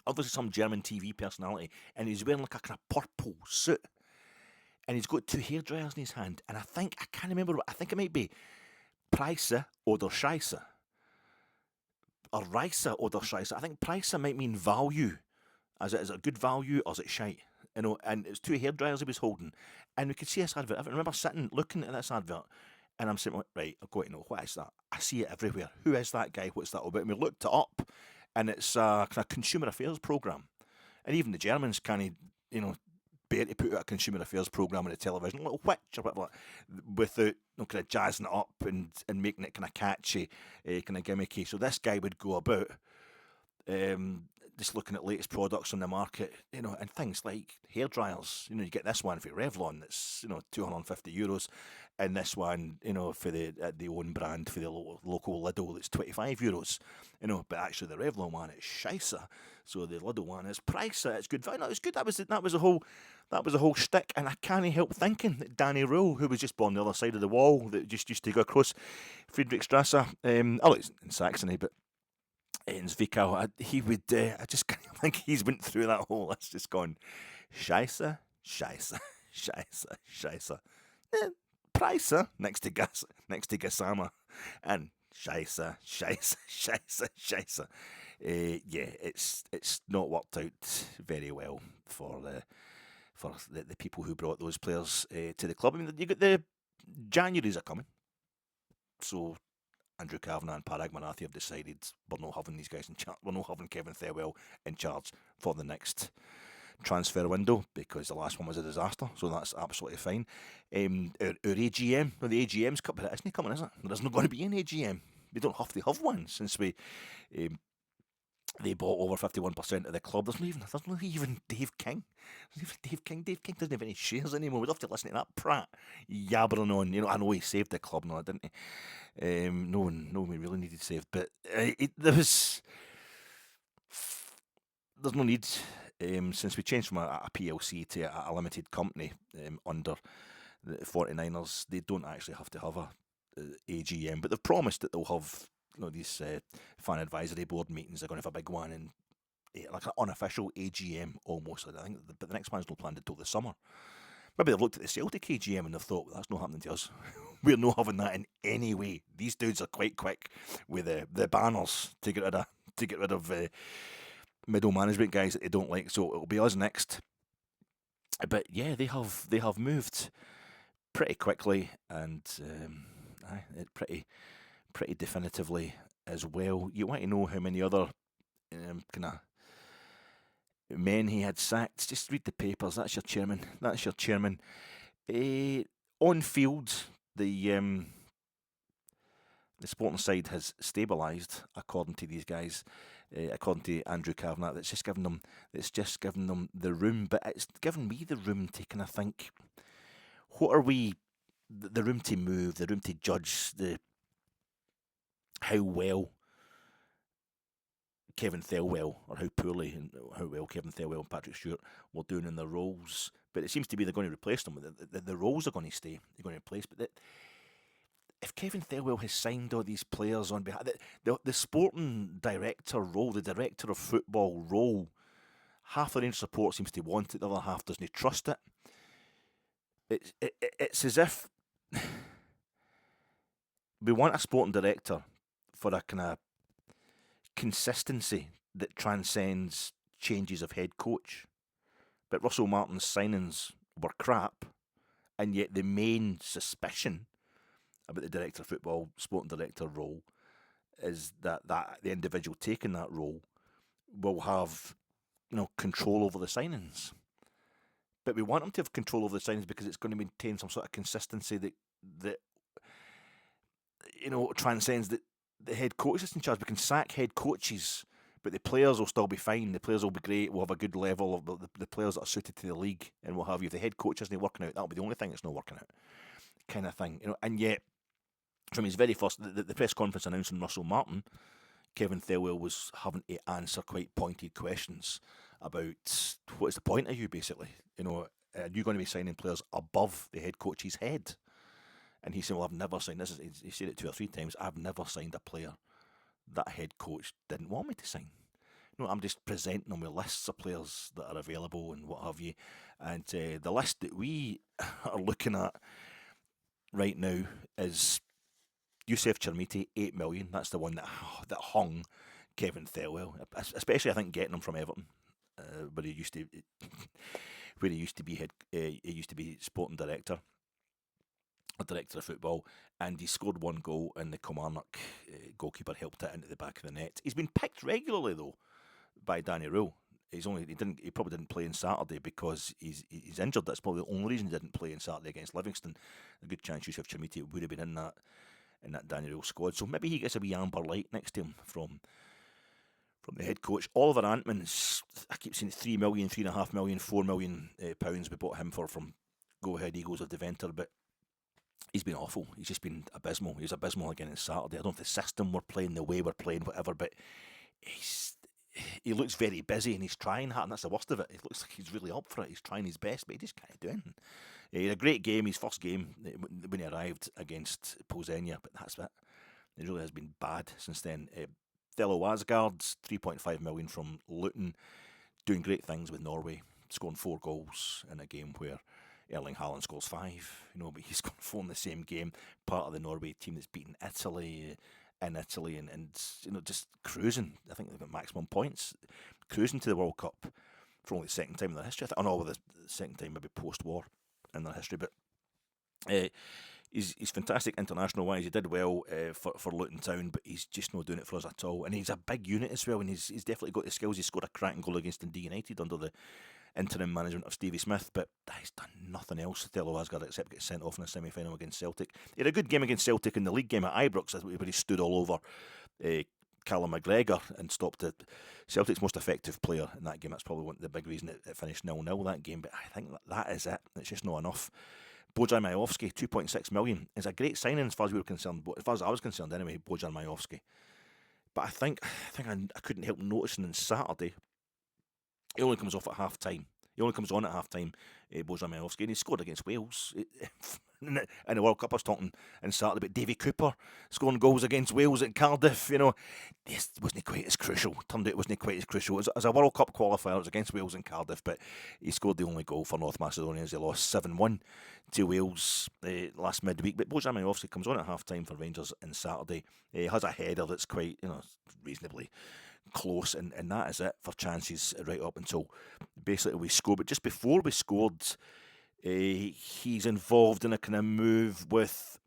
Obviously some German TV personality, and he's wearing like a kind of purple suit, and he's got 2 hairdryers in his hand, and I can't remember, I think it might be Preise oder Scheisse, or Reise oder Scheisse. I think Preise might mean value, is it a good value, or is it shite? And it's 2 hairdryers he was holding, and we could see this advert. I remember sitting, looking at this advert, and I'm saying, right, I've got to know, what is that? I see it everywhere. Who is that guy? What's that all about? And we looked it up, and it's a kind of consumer affairs programme. And even the Germans can't, bear to put out a consumer affairs programme on the television, a little witch or whatever, without kind of jazzing it up and making it kind of catchy, kind of gimmicky. So this guy would go about just looking at latest products on the market, and things like hair dryers. You get this one for Revlon that's €250, and this one for the own brand for the local Lidl that's €25. But actually the Revlon one is Scheisse, so the Lidl one is Price. It's good. No, it's good. That was a whole shtick, and I can't help thinking that Danny Rule, who was just born on the other side of the wall, that just used to go across Friedrichstrasse, it's in Saxony, but in Zwickau, he would. I just kind of think he's went through that whole list, just gone, Scheisse, Scheisse, Scheisse, Scheisse, Price next to Gassama, and Scheisse, Scheisse, Scheisse, Scheisse. Yeah, it's not worked out very well for the people who brought those players to the club. I mean, you got the January's a coming, so Andrew Kavanagh and Parag Marathi have decided we're not having these guys in charge. We're not having Kevin Thelwell in charge for the next transfer window because the last one was a disaster. So that's absolutely fine. Our AGM, well, the AGM's coming, isn't it coming? Is it? There's not going to be an AGM. We don't have to have one since they bought over 51% of the club. There's not even Dave King. Dave King doesn't have any shares anymore. We'd have to listen to that prat yabbering on. You know, I know he saved the club, no, didn't he? No one we really needed saved, but there's no need. Since we changed from a PLC to a limited company under the 49ers, they don't actually have to have a AGM, but they've promised that they'll have these fan advisory board meetings. They're going to have a big one and like an unofficial AGM almost. I think, but the next one's not planned until the summer. Maybe they've looked at the Celtic AGM and they've thought, well, that's not happening to us. We're not having that in any way. These dudes are quite quick with the banners to get rid of middle management guys that they don't like. So it'll be us next. But yeah, they have moved pretty quickly and pretty definitively as well. You want to know how many other kind of men he had sacked? Just read the papers. That's your chairman. On field, the sporting side has stabilised, according to these guys. According to Andrew Kavanagh, it's just given them the room, but it's given me the room to kind of think, what are we? The room to move, the room to judge how well Kevin Thelwell, or how poorly and how well Kevin Thelwell and Patrick Stewart were doing in their roles. But it seems to be they're going to replace them. The roles are going to stay. They're going to replace. But if Kevin Thelwell has signed all these players on behalf, the sporting director role, the director of football role, half the Rangers support seems to want it, the other half doesn't trust it. It's as if we want a sporting director for a kind of consistency that transcends changes of head coach. But Russell Martin's signings were crap, and yet the main suspicion about the director of football, sporting director role, is that the individual taking that role will have control over the signings. But we want him to have control over the signings because it's going to maintain some sort of consistency that transcends the head coach is in charge. We can sack head coaches, but the players will still be fine. The players will be great. We'll have a good level of the players that are suited to the league, and what have you. If the head coach isn't working out, that'll be the only thing that's not working out, kind of thing. And yet, from his very first the press conference announcing Russell Martin, Kevin Thelwell was having to answer quite pointed questions about what is the point of you, basically. Are you going to be signing players above the head coach's head? And he said, well, I've never signed this. He said it 2 or 3 times. I've never signed a player that head coach didn't want me to sign. I'm just presenting them with lists of players that are available and what have you. And the list that we are looking at right now is Youssef Chermiti, 8 million. That's the one that hung Kevin Thelwell, especially I think getting him from Everton, where he used to be sporting director, a director of football, and he scored 1 goal, and the Kilmarnock goalkeeper helped it into the back of the net. He's been picked regularly though by Danny Rule. He probably didn't play on Saturday because he's injured. That's probably the only reason he didn't play on Saturday against Livingston. A good chance Youssef Chermiti would have been in that Danny Rule squad. So maybe he gets a wee amber light next to him from the head coach. Oliver Antman's, I keep saying 3 million, 3.5 million, £4 million pounds we bought him from Go Ahead Eagles of Deventer, but he's been awful. He's just been abysmal. He was abysmal again on Saturday. I don't know if the system we're playing, the way we're playing, whatever, but he looks very busy and he's trying hard, and that's the worst of it. He looks like he's really up for it. He's trying his best, but he just can't do anything. He had a great game, his first game, when he arrived against Polzenia, but that's it. It really has been bad since then. Thelo Asgard's 3.5 million from Luton, doing great things with Norway, scoring 4 goals in a game where Erling Haaland scores 5, but he's scored 4 in the same game. Part of the Norway team that's beaten Italy in Italy and just cruising. I think they've got maximum points, cruising to the World Cup for only the second time in their history. I know the second time maybe post-war in their history, but he's fantastic international wise. He did well for Luton Town, but he's just not doing it for us at all. And he's a big unit as well, and he's definitely got the skills. He scored a cracking goal against Dundee United under the interim management of Stevie Smith, but he's done nothing else, Thelwell Asgard, except get sent off in a semi-final against Celtic. He had a good game against Celtic in the league game at Ibrox, where he stood all over Callum McGregor and stopped Celtic's most effective player in that game. That's probably the big reason it finished 0-0 that game, but I think that is it. It's just not enough. Bojan Majowski, 2.6 million, is a great signing as far as we were concerned, as far as I was concerned anyway, Bojan Majowski. But I think I couldn't help noticing on Saturday, he only comes off at half time. He only comes on at half time, Bojan Majowski, and he scored against Wales in the World Cup. I was talking on Saturday about Davy Cooper scoring goals against Wales at Cardiff. This wasn't quite as crucial. Turned out it wasn't quite as crucial. As a World Cup qualifier, it was against Wales and Cardiff, but he scored the only goal for North Macedonia as they lost 7-1 to Wales last midweek. But Bojan Majowski comes on at half time for Rangers on Saturday. He has a header that's quite, reasonably close, and that is it for chances right up until basically we score. But just before we scored, he's involved in a kind of move with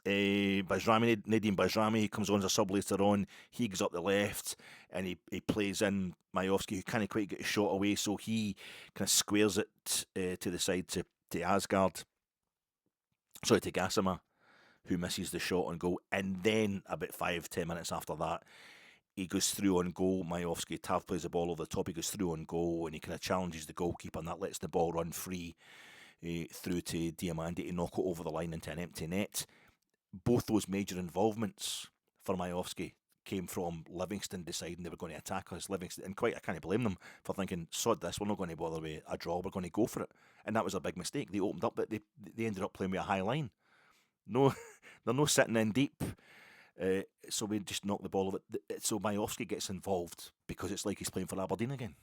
Bajrami, Nadim Bajrami. He comes on as a sub later on. He goes up the left and he plays in Majowski, who can't quite get a shot away, so he kind of squares it to the side to Asgard. Sorry, to Gassama, who misses the shot on goal. And then about 5-10 minutes after that, he goes through on goal. Majowski, Tav plays the ball over the top. He goes through on goal and he kind of challenges the goalkeeper, and that lets the ball run free through to Diamandi to knock it over the line into an empty net. Both those major involvements for Majowski came from Livingston deciding they were going to attack us. Livingston, and I can't blame them for thinking, sod this, we're not going to bother with a draw, we're going to go for it. And that was a big mistake. They opened up, but they ended up playing with a high line. No, they're no sitting in deep. So we just knocked the ball over. So Majowski gets involved because it's like he's playing for Aberdeen again.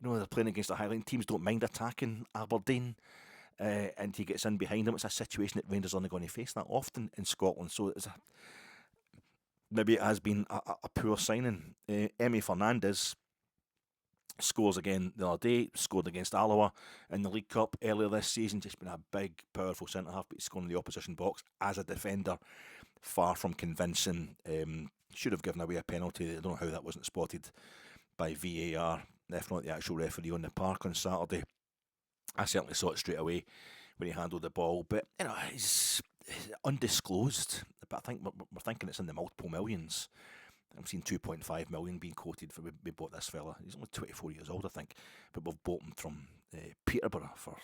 They're playing against a Highland. Teams don't mind attacking Aberdeen, and he gets in behind them. It's a situation that Rangers aren't going to face that often in Scotland. So maybe it has been a poor signing. Emi Fernandez scores again the other day, scored against Alloa in the League Cup earlier this season. Just been a big, powerful centre-half, but he's scoring in the opposition box as a defender. Far from convincing. Should have given away a penalty. I don't know how that wasn't spotted by VAR, if not the actual referee on the park on Saturday. I certainly saw it straight away when he handled the ball. But, he's undisclosed. But I think we're thinking it's in the multiple millions. I've seen 2.5 million being quoted for we bought this fella. He's only 24 years old, I think. But we've bought him from Peterborough for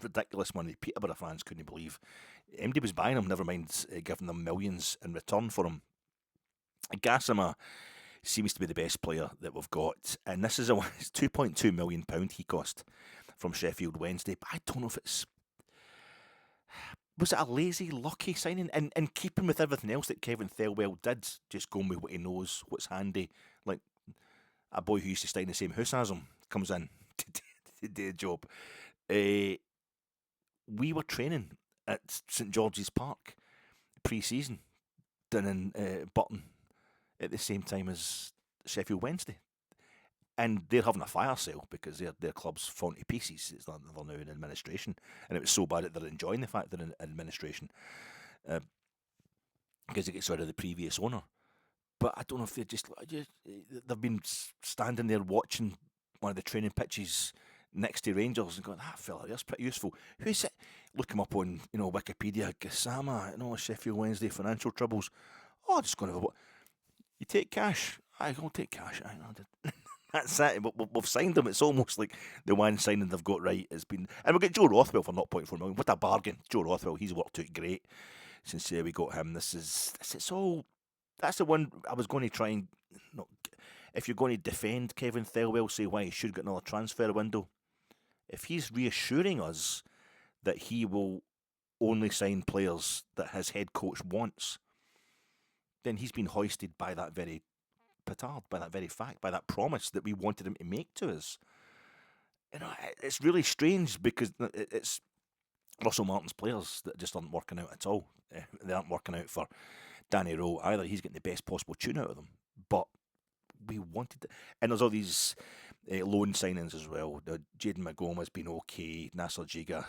ridiculous money. Peterborough fans couldn't believe MD was buying him, never mind giving them millions in return for him. Gassama seems to be the best player that we've got, and this is it's £2.2 million he cost from Sheffield Wednesday. But I don't know if was it a lazy, lucky signing? And keeping with everything else that Kevin Thelwell did, just going with what he knows, what's handy. Like a boy who used to stay in the same house as him comes in to do a job. We were training at St George's Park pre-season down in Burton at the same time as Sheffield Wednesday. And they're having a fire sale because their club's falling to pieces. They're now in administration. And it was so bad that they're enjoying the fact they're in administration because it gets rid of the previous owner. But I don't know if they've been standing there watching one of the training pitches next to Rangers and going, that fella, that's pretty useful. Who's it? Look him up on Wikipedia. Gassama, Sheffield Wednesday financial troubles. Oh, just going to have a... You take cash? I'll take cash. That's it. We've signed him. It's almost like the one signing they've got right has been... And we'll get Joe Rothwell for 0.4 million. What a bargain. Joe Rothwell, he's worked out great since we got him. It's all... That's the one I was going to try and... If you're going to defend Kevin Thelwell, say why he should get another transfer window. If he's reassuring us that he will only sign players that his head coach wants, then he's been hoisted by that very petard, by that very fact, by that promise that we wanted him to make to us. It's really strange because it's Russell Martin's players that just aren't working out at all. They aren't working out for Danny Rowe either. He's getting the best possible tune out of them. But we wanted it. And there's all these loan signings as well. Jaden McGowan has been okay. Nasser Jiga,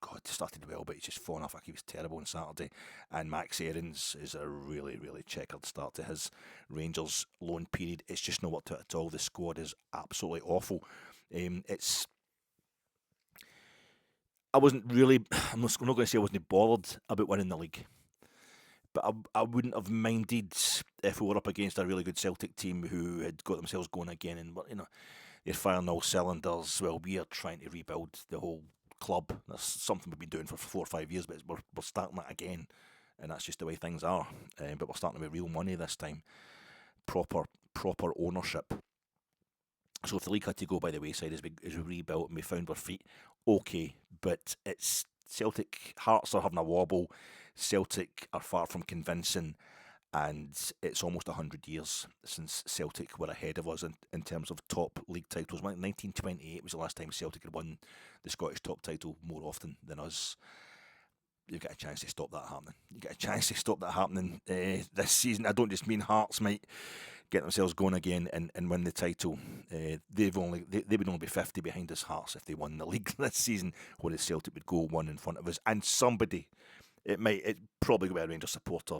God, started well, but he's just fallen off like he was terrible on Saturday. And Max Aarons is a really, really checkered start to his Rangers loan period. It's just not worked out at all. The squad is absolutely awful. It's I wasn't really. I'm not going to say I wasn't bothered about winning the league, but I wouldn't have minded if we were up against a really good Celtic team who had got themselves going again and they're firing all cylinders. Well, we are trying to rebuild the whole club. That's something we've been doing for 4 or 5 years, but we're starting that again, and that's just the way things are. But we're starting with real money this time, proper ownership. So if the league had to go by the wayside as we rebuilt and we found our feet, okay. But it's Celtic hearts are having a wobble. Celtic are far from convincing, and it's almost 100 years since Celtic were ahead of us in terms of top league titles. 1928 was the last time Celtic had won the Scottish top title more often than us. You've got a chance to stop that happening. This season. I don't just mean Hearts might get themselves going again and win the title. They would only be 50 behind us Hearts if they won the league this season, whereas Celtic would go one in front of us. And somebody, it probably be a Rangers supporter,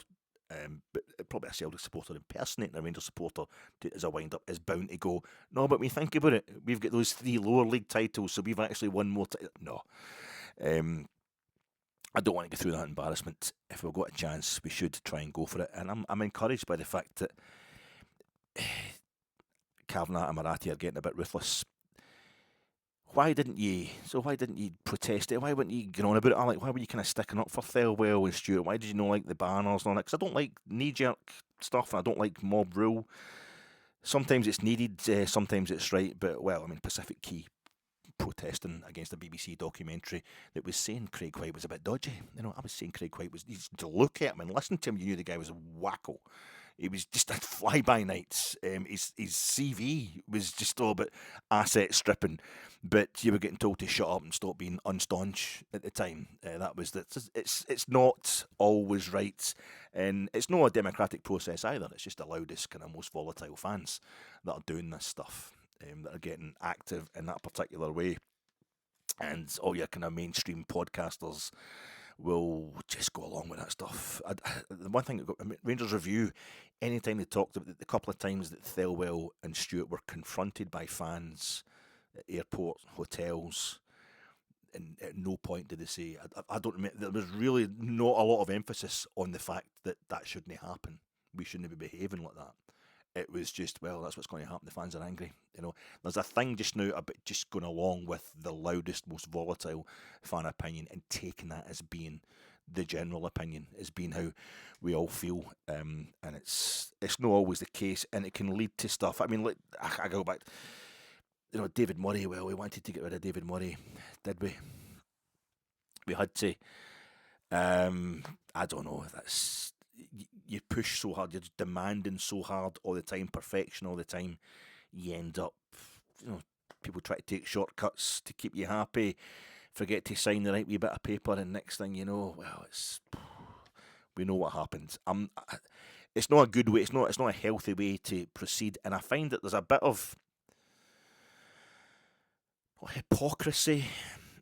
but probably a Celtic supporter impersonating a Rangers supporter as a wind-up is bound to go, no, but we think about it, we've got those 3 lower league titles, so we've actually won more No. I don't want to go through that embarrassment. If we've got a chance, we should try and go for it. And I'm encouraged by the fact that Kavanagh and Marathi are getting a bit ruthless. Why didn't you protest it? Why weren't you going on about it? Why were you kind of sticking up for Thelwell and Stewart? Why did you not like the banners and all that? Because I don't like knee-jerk stuff and I don't like mob rule. Sometimes it's needed, sometimes it's right. But, Pacific Key protesting against a BBC documentary that was saying Craig White was a bit dodgy. I was saying Craig White was, to look at him and listen to him, you knew the guy was a wacko. He was just a fly-by-night. His CV was just all about asset stripping, but you were getting told to shut up and stop being unstaunch at the time. That was that. It's not always right, and it's not a democratic process either. It's just the loudest, kind of most volatile fans that are doing this stuff. That are getting active in that particular way. And all your kind of mainstream podcasters will just go along with that stuff. The one thing, Rangers Review, anytime they talked about the couple of times that Thelwell and Stewart were confronted by fans at airport, hotels, and at no point did they say, I don't remember, there was really not a lot of emphasis on the fact that shouldn't happen. We shouldn't be behaving like that. It was just, well, that's what's going to happen. The fans are angry. There's a thing just now about just going along with the loudest, most volatile fan opinion and taking that as being the general opinion, as being how we all feel. And it's not always the case, and it can lead to stuff. I go back, David Murray. Well, we wanted to get rid of David Murray, did we? We had to. I don't know. You push so hard, you're just demanding so hard all the time, perfection all the time, you end up, people try to take shortcuts to keep you happy, forget to sign the right wee bit of paper, and next thing you know, we know what happens. It's not a good way, it's not a healthy way to proceed, and I find that there's a bit of hypocrisy,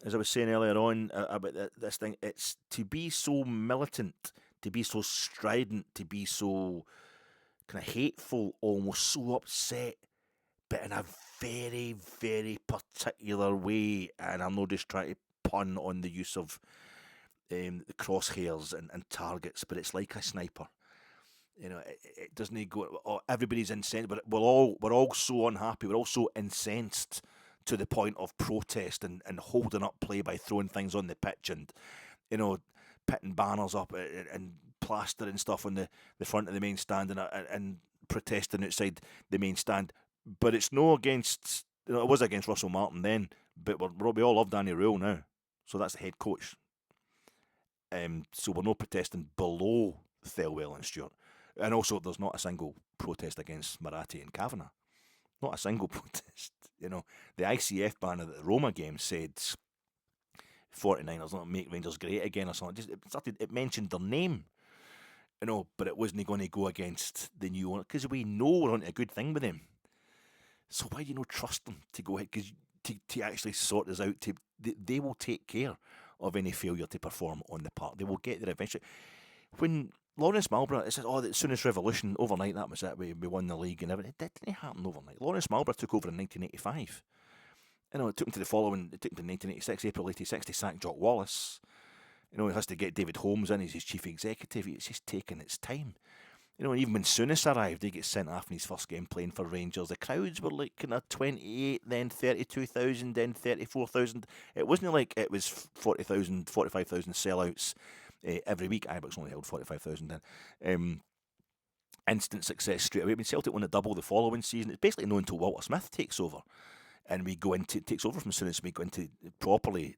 as I was saying earlier on, about this thing. It's to be so militant, to be so strident, to be so kind of hateful, almost so upset, but in a very, very particular way. And I'm not just trying to pun on the use of the crosshairs and targets, but it's like a sniper. It doesn't go, oh, everybody's incensed, but we're all so unhappy, we're all so incensed to the point of protest and holding up play by throwing things on the pitch and, putting banners up and plastering stuff on the front of the main stand and protesting outside the main stand. But it's no against, it was against Russell Martin then, but we all love Danny Rule now. So that's the head coach. So we're not protesting below Thelwell and Stewart. And also there's not a single protest against Marathi and Kavanagh. Not a single protest. The ICF banner at the Roma game said 49ers not make Rangers great again or something. It mentioned their name, but it wasn't going to go against the new owner because we know we're on a good thing with them. So why do you not trust them to go ahead? Because to actually sort this out, they will take care of any failure to perform on the park. They will get there eventually. When Lawrence Marlborough, it says, oh, the soonest revolution, overnight, that was it, we won the league and everything. It didn't happen overnight. Lawrence Marlborough took over in 1985. It took him to 1986, April 86, to sack Jock Wallace. He has to get David Holmes in as his chief executive. It's just taking its time. Even when Souness arrived, he gets sent off in his first game playing for Rangers. The crowds were like kind of 28, then 32,000, then 34,000. It wasn't like it was 40,000, 45,000 sellouts every week. Ibrox only held 45,000 then. Instant success straight away. Celtic won a double the following season. It's basically no until Walter Smith takes over. And takes over from Souness, and we go into properly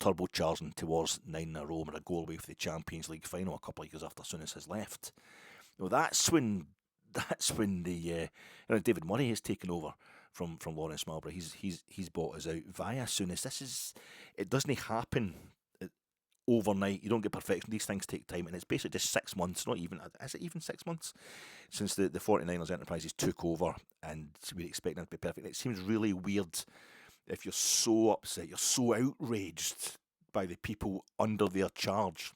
turbocharging towards 9 in a row. We're a goal away for the Champions League final a couple of years after Souness has left. That's when the David Murray has taken over from Lawrence Marlborough. He's bought us out via Souness. It doesn't happen overnight. You don't get perfection. These things take time, and it's basically just 6 months. Not even, is it even 6 months since the 49ers Enterprises took over, and we're expecting it to be perfect. It seems really weird if you're so upset, you're so outraged by the people under their charge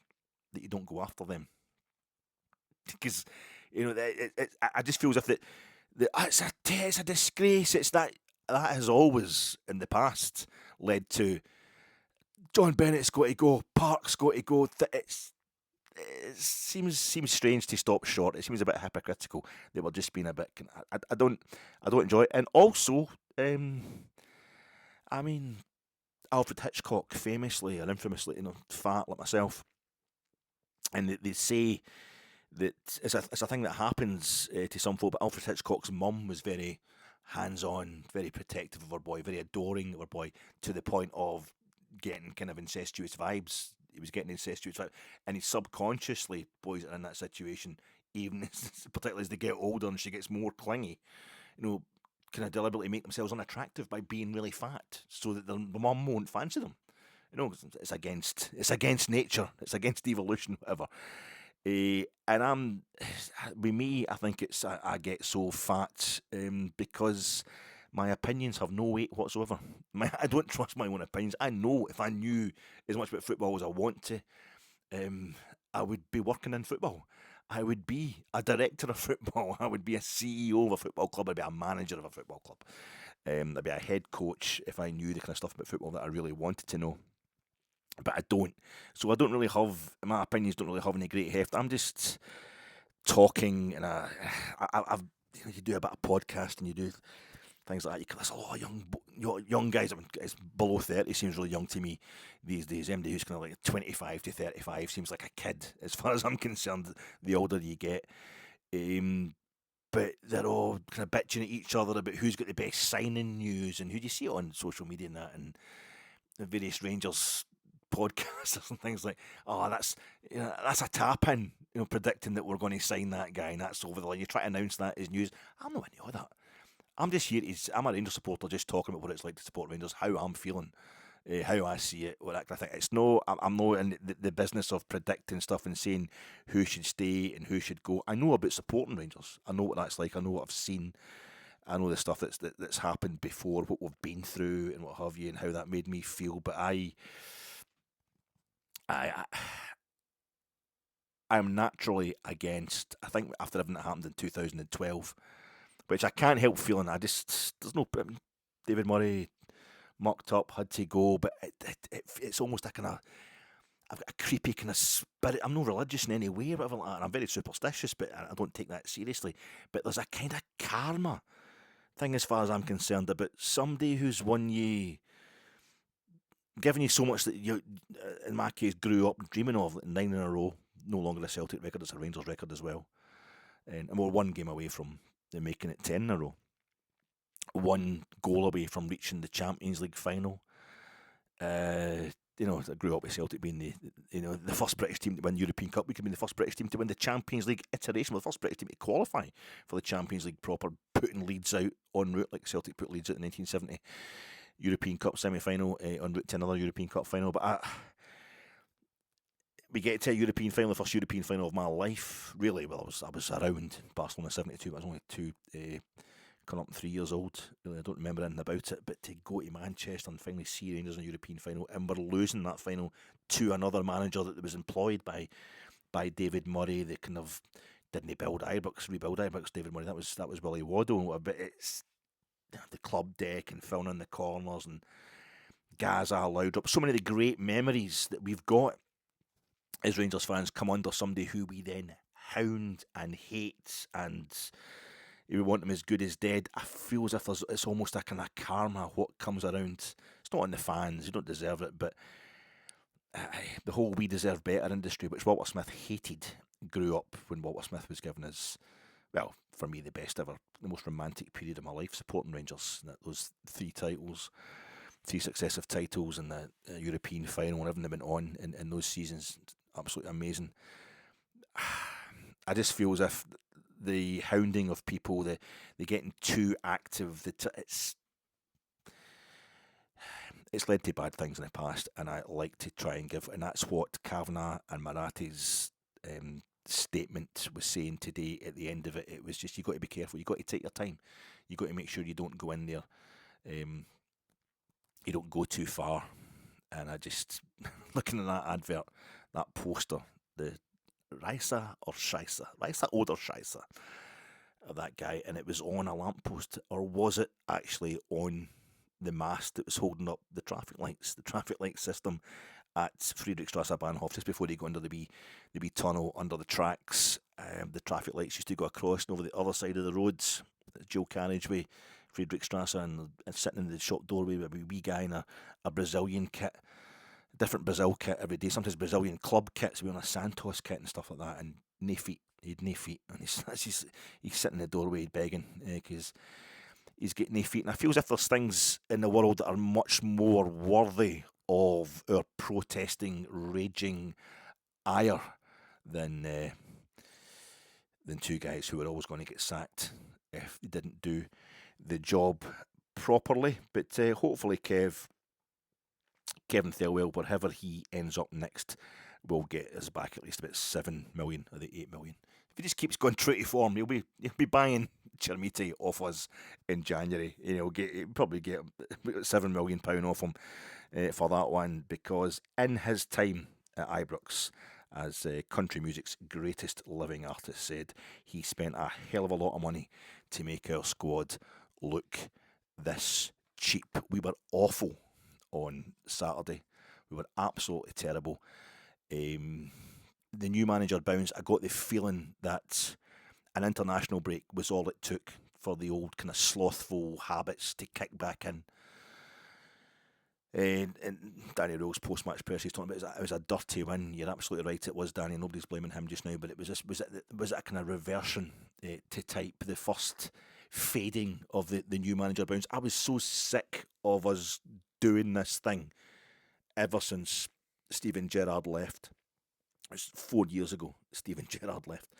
that you don't go after them. Because I just feel as if it's a disgrace. It's that has always in the past led to John Bennett's got to go, Park's got to go. It seems strange to stop short. It seems a bit hypocritical that we're just being a bit. I don't enjoy it. And also, Alfred Hitchcock famously or infamously, fat like myself, and they say that it's a thing that happens to some folk. But Alfred Hitchcock's mum was very hands-on, very protective of her boy, very adoring of her boy, to the point of getting kind of incestuous vibes. He was getting incestuous vibes, and he subconsciously, boys are in that situation, even particularly as they get older and she gets more clingy, kind of deliberately make themselves unattractive by being really fat, so that the mum won't fancy them. It's against nature, it's against evolution, whatever. And with me, I think it's I get so fat because my opinions have no weight whatsoever. I don't trust my own opinions. I know if I knew as much about football as I want to, I would be working in football. I would be a director of football. I would be a CEO of a football club. I'd be a manager of a football club. I'd be a head coach if I knew the kind of stuff about football that I really wanted to know. But I don't. So I don't really have, my opinions don't really have any great heft. I'm just talking, and I've you do a bit of podcast and you do things like that. There's a lot of young guys. It's below 30 seems really young to me these days. Anybody who's kind of like 25 to 35 seems like a kid as far as I'm concerned, the older you get. But they're all kind of bitching at each other about who's got the best signing news, and who do you see it on social media and that, and the various Rangers podcasters and things like, oh, that's a tap-in, predicting that we're going to sign that guy and that's over the line. You try to announce that as news. I'm not into all that. I'm just here I'm a Rangers supporter, just talking about what it's like to support Rangers, how I'm feeling, how I see it, what that kind of thing. It's no, I'm not in the business of predicting stuff and saying who should stay and who should go. I know about supporting Rangers. I know what that's like. I know what I've seen. I know the stuff that's happened before, what we've been through and what have you, and how that made me feel. But I'm naturally against, I think after everything that happened in 2012, which I can't help feeling, there's no, David Murray mucked up, had to go, but it's almost a kind of, I've got a creepy kind of spirit. I'm not religious in any way or whatever like that, and I'm very superstitious, but I don't take that seriously. But there's a kind of karma thing as far as I'm concerned about somebody who's won you, giving you so much that you, in my case, grew up dreaming of, 9 in a row, no longer a Celtic record, it's a Rangers record as well. And we're one game away from making it 10 in a row. One goal away from reaching the Champions League final. I grew up with Celtic being the first British team to win the European Cup. We could be the first British team to win the Champions League iteration. We're the first British team to qualify for the Champions League proper, putting Leeds out en route, like Celtic put Leeds out in the 1970 European Cup semi-final, en route to another European Cup final. But we get to a European final, the first European final of my life, really. Well, I was around Barcelona 72, but I was only two coming up 3 years old. Really, I don't remember anything about it, but to go to Manchester and finally see Rangers in a European final, and we're losing that final to another manager that was employed by David Murray. They kind of didn't rebuild Ibrox, David Murray. That was Willie Waddle. But it's the club deck and filling in the corners and Gaza loud up. So many of the great memories that we've got as Rangers fans come under somebody who we then hound and hate, and we want them as good as dead. I feel as if it's almost a kind of karma what comes around. It's not on the fans, you don't deserve it, but the whole "we deserve better" industry, which Walter Smith hated, grew up when Walter Smith was given his, well, for me, the best ever, the most romantic period of my life, supporting Rangers. Those 3 titles, 3 successive titles, and the European final and everything that went on in those seasons, absolutely amazing. I just feel as if the hounding of people, the getting too active, it's led to bad things in the past, and I like to try and give, and that's what Kavanagh and Marathi's statement was saying today. At the end of it, it was just, you got to be careful, you got to take your time, you got to make sure you don't go in there, you don't go too far. And I just, looking at that advert, that poster, the Reisa or oder Scheisse of that guy, and it was on a lamppost, or was it actually on the mast that was holding up the traffic light system at Friedrichstrasse Bahnhof, just before they go under the wee tunnel under the tracks. The traffic lights used to go across, and over the other side of the roads, the dual carriageway, Friedrichstrasse, and sitting in the shop doorway with a wee guy in a Brazilian kit, different Brazil kit every day, sometimes Brazilian club kits, wearing a Santos kit and stuff like that, and nae feet, he'd nae feet, and he's sitting in the doorway begging, because he's got nae feet. And I feel as if there's things in the world that are much more worthy of our protesting, raging ire than 2 guys who were always going to get sacked if they didn't do the job properly. But hopefully Kevin Thelwell, wherever he ends up next, will get us back at least about 7 million of the 8 million. If he just keeps going true to form, he'll be buying Chermiti off us in January. He'll probably get £7 million off him for that one, because in his time at Ibrox, as country music's greatest living artist said, he spent a hell of a lot of money to make our squad look this cheap. We were awful on Saturday. We were absolutely terrible. The new manager bounced. I got the feeling that an international break was all it took for the old kind of slothful habits to kick back in. And Danny Rose post-match press, he's talking about it was a dirty win. You're absolutely right, it was, Danny. Nobody's blaming him just now, but it was it a kind of reversion to type, the first fading of the new manager bounce. I was so sick of us doing this thing ever since Steven Gerrard left. It was 4 years ago Steven Gerrard left.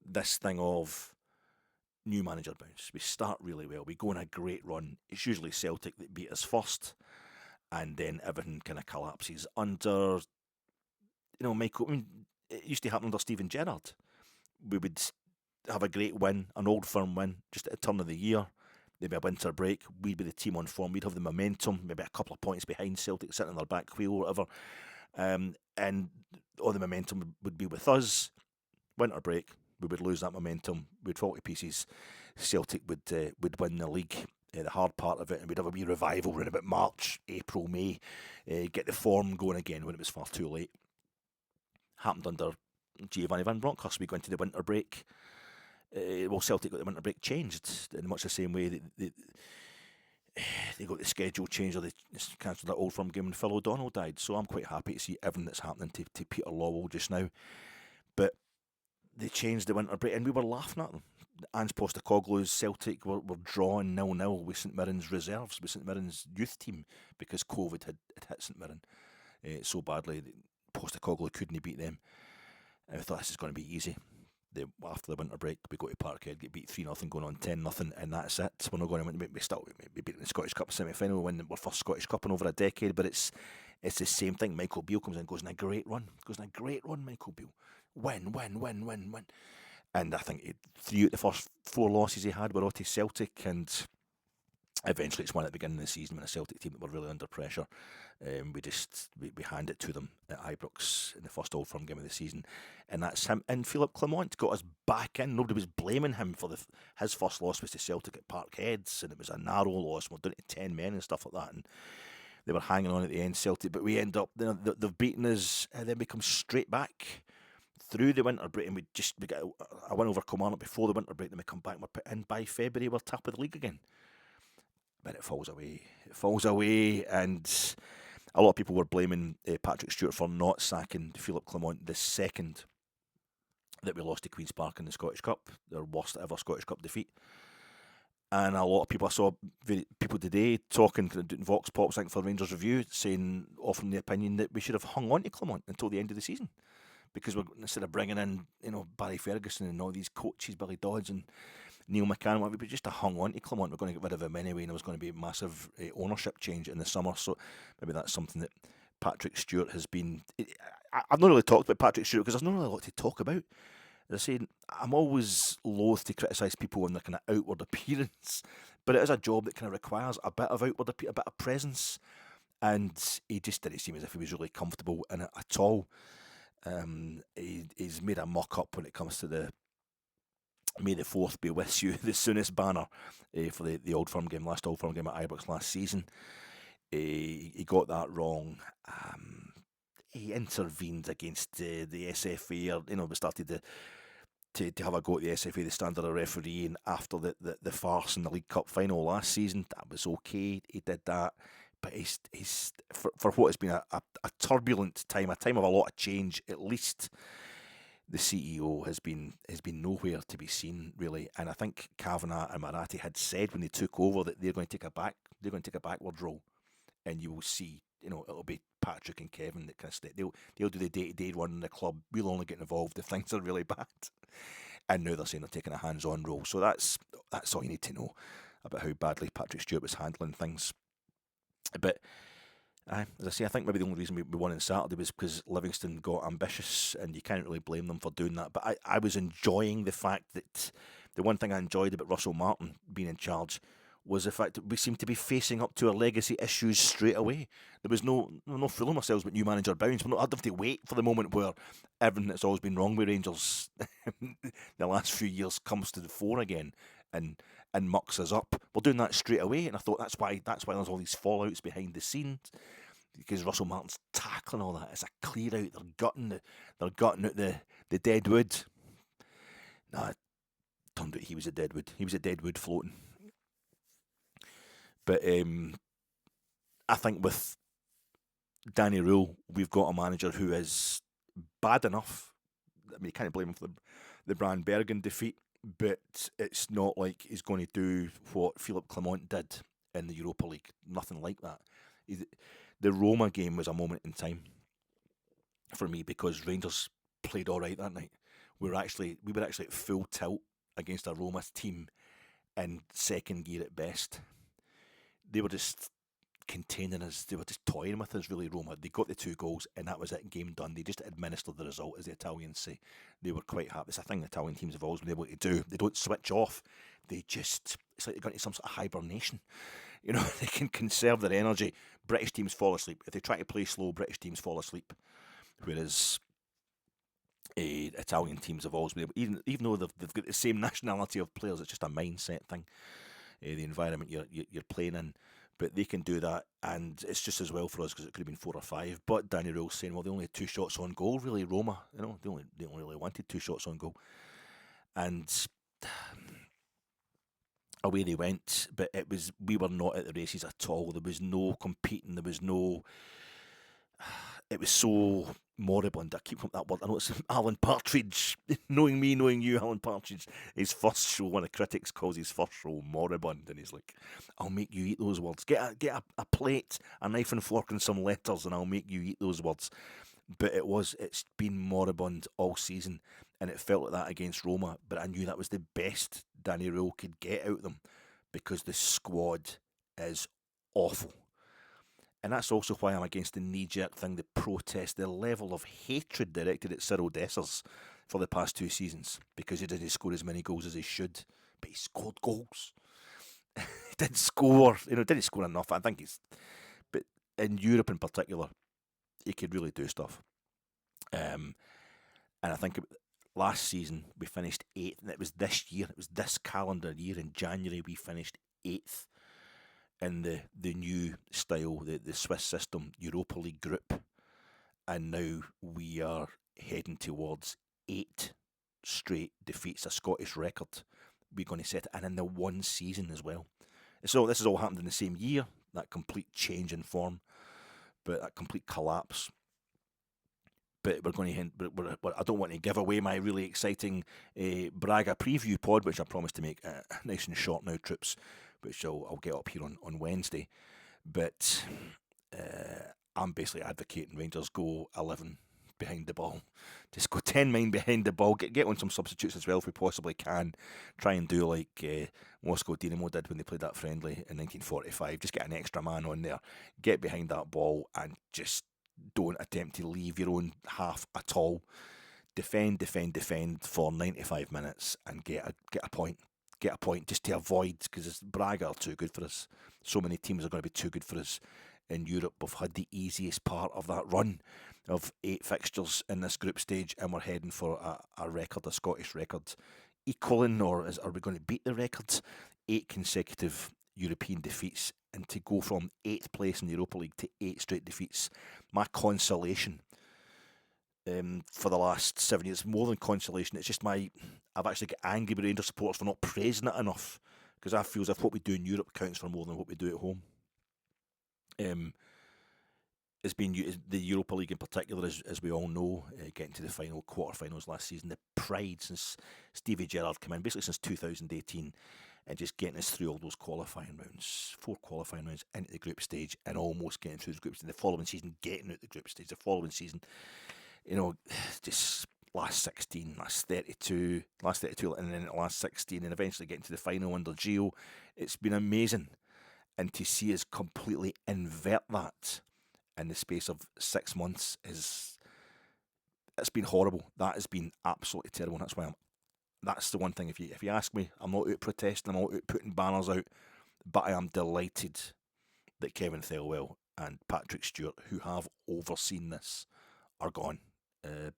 This thing of new manager bounce. We start really well, we go on a great run. It's usually Celtic that beat us first, and then everything kind of collapses under, Michael. I mean, it used to happen under Steven Gerrard. We would have a great win, an old firm win, just at the turn of the year, maybe a winter break. We'd be the team on form. We'd have the momentum, maybe a couple of points behind Celtic, sitting on their back wheel or whatever. And all the momentum would be with us. Winter break, we would lose that momentum. We'd fall to pieces. Celtic would win the league. The hard part of it, and we'd have a wee revival around about March, April, May, get the form going again when it was far too late. Happened under Giovanni Van Bronckhorst. We go into the winter break. Celtic got the winter break changed in much the same way they got the schedule changed, or they cancelled that Old Firm game when Phil O'Donnell died. So I'm quite happy to see everything that's happening to Peter Lawwell just now. But they changed the winter break, and we were laughing at them. Ange Postecoglou's Celtic were drawing 0-0 with St Mirren's reserves, with St Mirren's youth team, because COVID had hit St Mirren so badly that Postecoglou couldn't beat them. And I thought, this is going to be easy. After the winter break, we go to Parkhead, get beat 3-0, going on 10-0, and that's it. We're not going to win. We beat the Scottish Cup semi-final, win our first Scottish Cup in over a decade, but it's the same thing. Michael Beale comes in, goes on a great run. Michael Beale. Win. And I think 3 out of the first 4 losses he had were all to Celtic, and eventually it's one at the beginning of the season when a Celtic team that were really under pressure. We hand it to them at Ibrox in the first Old Firm game of the season, and that's him. And Philip Clement got us back in. Nobody was blaming him for his first loss was to Celtic at Parkheads, and it was a narrow loss. We're down to 10 men and stuff like that, and they were hanging on at the end, Celtic. But we end up, they've beaten us, and then we come straight back through the winter break, and we get a win over Kilmarnock before the winter break. Then we come back, and by February we're top of the league again. But it falls away. It falls away, and a lot of people were blaming Patrick Stewart for not sacking Philip Clement the second that we lost to Queen's Park in the Scottish Cup, their worst ever Scottish Cup defeat. And a lot of people, I saw people today talking, doing Vox Pops, I think, for Rangers Review, offering the opinion that we should have hung on to Clement until the end of the season. Because instead of bringing in, Barry Ferguson and all these coaches, Billy Dodds and Neil McCann, we just hung on to Clement. We're going to get rid of him anyway, and there was going to be a massive ownership change in the summer. So maybe that's something that Patrick Stewart has been. I've not really talked about Patrick Stewart because there's not really a lot to talk about. As I say, I'm always loath to criticise people on their kind of outward appearance, but it is a job that kind of requires a bit of a bit of presence, and he just didn't seem as if he was really comfortable in it at all. He's made a muck up when it comes to the May the 4th be with you, the soonest banner for the Old Firm game, last Old Firm game at Ibrox last season. He got that wrong. He intervened against the SFA, we started to have a go at the SFA, the standard of refereeing after the farce in the League Cup final last season. That was okay. He did that. But he's for what has been a turbulent time, a time of a lot of change, at least the CEO has been nowhere to be seen, really. And I think Kavanagh and Marathi had said when they took over that they're going to take a backward role, and you will see, it'll be Patrick and Kevin that kind of stay. They'll do the day-to-day run in the club. We'll only get involved if things are really bad. And now they're saying they're taking a hands-on role. So that's all you need to know about how badly Patrick Stewart was handling things. But as I say, I think maybe the only reason we won on Saturday was because Livingston got ambitious, and you can't really blame them for doing that. But I was enjoying the fact that the one thing I enjoyed about Russell Martin being in charge was the fact that we seemed to be facing up to our legacy issues straight away. There was no fooling ourselves with new manager bounce. We're not having to wait for the moment where everything that's always been wrong with Rangers the last few years comes to the fore again and mucks us up. We're doing that straight away, and I thought that's why there's all these fallouts behind the scenes, because Russell Martin's tackling all that. It's a clear out. They're gutting out the dead wood. Nah, it turned out he was a dead wood. He was a dead wood floating. But I think with Danny Rule, we've got a manager who is bad enough. I mean, you can't blame him for the Brann Bergen defeat, but it's not like he's going to do what Philip Clement did in the Europa League. Nothing like that. The Roma game was a moment in time for me because Rangers played all right that night. We were actually at full tilt against a Roma team in second gear at best. They were just containing us. They were just toying with us, really, Roma. They got the 2 goals, and that was it, game done. They just administered the result, as the Italians say. They were quite happy. It's a thing the Italian teams have always been able to do. They don't switch off. It's like they've gone into some sort of hibernation. They can conserve their energy. British teams fall asleep. If they try to play slow, British teams fall asleep. Whereas Italian teams have always been able, even though they've got the same nationality of players, it's just a mindset thing. The environment you're playing in, but they can do that, and it's just as well for us because it could have been 4 or 5. But Danny Rule's saying, well, they only had 2 shots on goal, really. Roma, they only really wanted 2 shots on goal, and away they went. But we were not at the races at all. There was no competing. There was no. It was so moribund. I keep up that word. I know it's Alan Partridge. Knowing me, knowing you, Alan Partridge, his first show, one of the critics calls his first show moribund, and he's like, I'll make you eat those words. Get a plate, a knife and fork and some letters, and I'll make you eat those words. But it's been moribund all season, and it felt like that against Roma, but I knew that was the best Danny Rule could get out of them, because the squad is awful. And that's also why I'm against the knee-jerk thing, the protest, the level of hatred directed at Cyril Dessers for the past 2 seasons because he didn't score as many goals as he should, but he scored goals. He didn't score, didn't score enough. I think but in Europe in particular, he could really do stuff. And I think last season we finished 8th, and it was this calendar year in January we finished 8th in the new style, the Swiss system Europa League group, and now we are heading towards 8 straight defeats, a Scottish record we're going to set it, and in the one season as well. So this has all happened in the same year, that complete change in form, but that complete collapse. But we're going to. I don't want to give away my really exciting Braga preview pod, which I promised to make nice and short now, troops, which I'll get up here on Wednesday. But I'm basically advocating Rangers go 11 behind the ball. Just go 10 men behind the ball. Get on some substitutes as well if we possibly can. Try and do like Moscow Dynamo did when they played that friendly in 1945. Just get an extra man on there. Get behind that ball and just don't attempt to leave your own half at all. Defend for 95 minutes and get a point. Get a point just to avoid, because Braga are too good for us. So many teams are going to be too good for us in Europe. We've had the easiest part of that run of 8 fixtures in this group stage, and we're heading for a record, a Scottish record, equaling, or are we going to beat the record? 8 consecutive European defeats, and to go from 8th place in the Europa League to 8 straight defeats. My consolation for the last 7 years, more than consolation, it's just I've actually got angry with Rangers supporters for not praising it enough, because I feel as if what we do in Europe counts for more than what we do at home. It's been the Europa League in particular, as we all know, getting to the final, quarterfinals last season, the pride since Stevie Gerrard came in, basically since 2018, and just getting us through all those qualifying rounds, 4 qualifying rounds into the group stage, and almost getting through the group stage. The following season, getting out the group stage. The following season, just last 16, last 32, and then last 16, and eventually getting to the final under Gio. It's been amazing, and to see us completely invert that in the space of 6 months it's been horrible. That has been absolutely terrible, and that's the one thing. If you ask me, I'm not out protesting, I'm not out putting banners out, but I am delighted that Kevin Thelwell and Patrick Stewart, who have overseen this, are gone,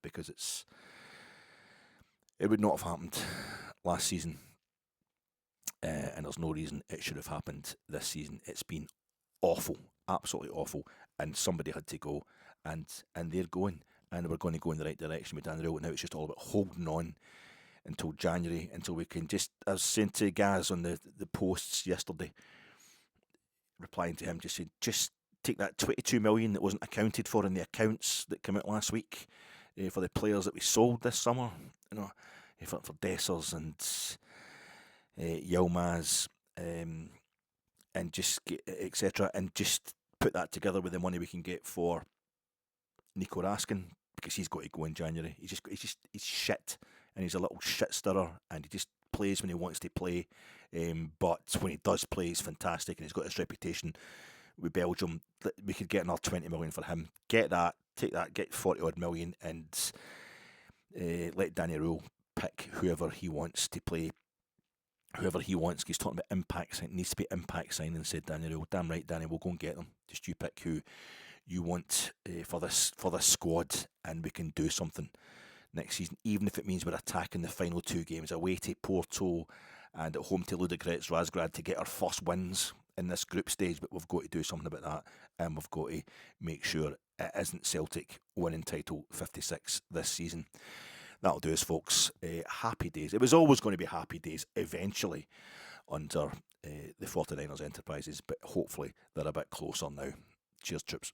because it would not have happened last season, and there's no reason it should have happened this season. It's been awful, absolutely awful, and somebody had to go, and they're going, and we're going to go in the right direction with Daniel. Now it's just all about holding on until January, until we can just, I was saying to Gaz on the posts yesterday, replying to him, just saying, just take that 22 million that wasn't accounted for in the accounts that came out last week for the players that we sold this summer, for Dessers and Yilmaz, and just get etc., and just put that together with the money we can get for Nico Raskin, because he's got to go in January. He's shit, and he's a little shit stirrer, and he just plays when he wants to play, but when he does play, he's fantastic, and he's got his reputation with Belgium. We could get another 20 million for him. Get that, take that, get 40 odd million, and let Danny Rule pick whoever he wants to play, whoever he wants. He's talking about impact signing. It needs to be impact signing, said Danny Rule. Damn right, Danny, we'll go and get them. Just you pick who you want for this squad, and we can do something next season, even if it means we're attacking the final 2 games, away to Porto and at home to Ludogorets Razgrad, to get our first wins in this group stage. But we've got to do something about that, and we've got to make sure it isn't Celtic winning title 56 this season. That'll do us, folks. Happy days. It was always going to be happy days eventually under the 49ers Enterprises, but hopefully they're a bit closer now. Cheers, troops.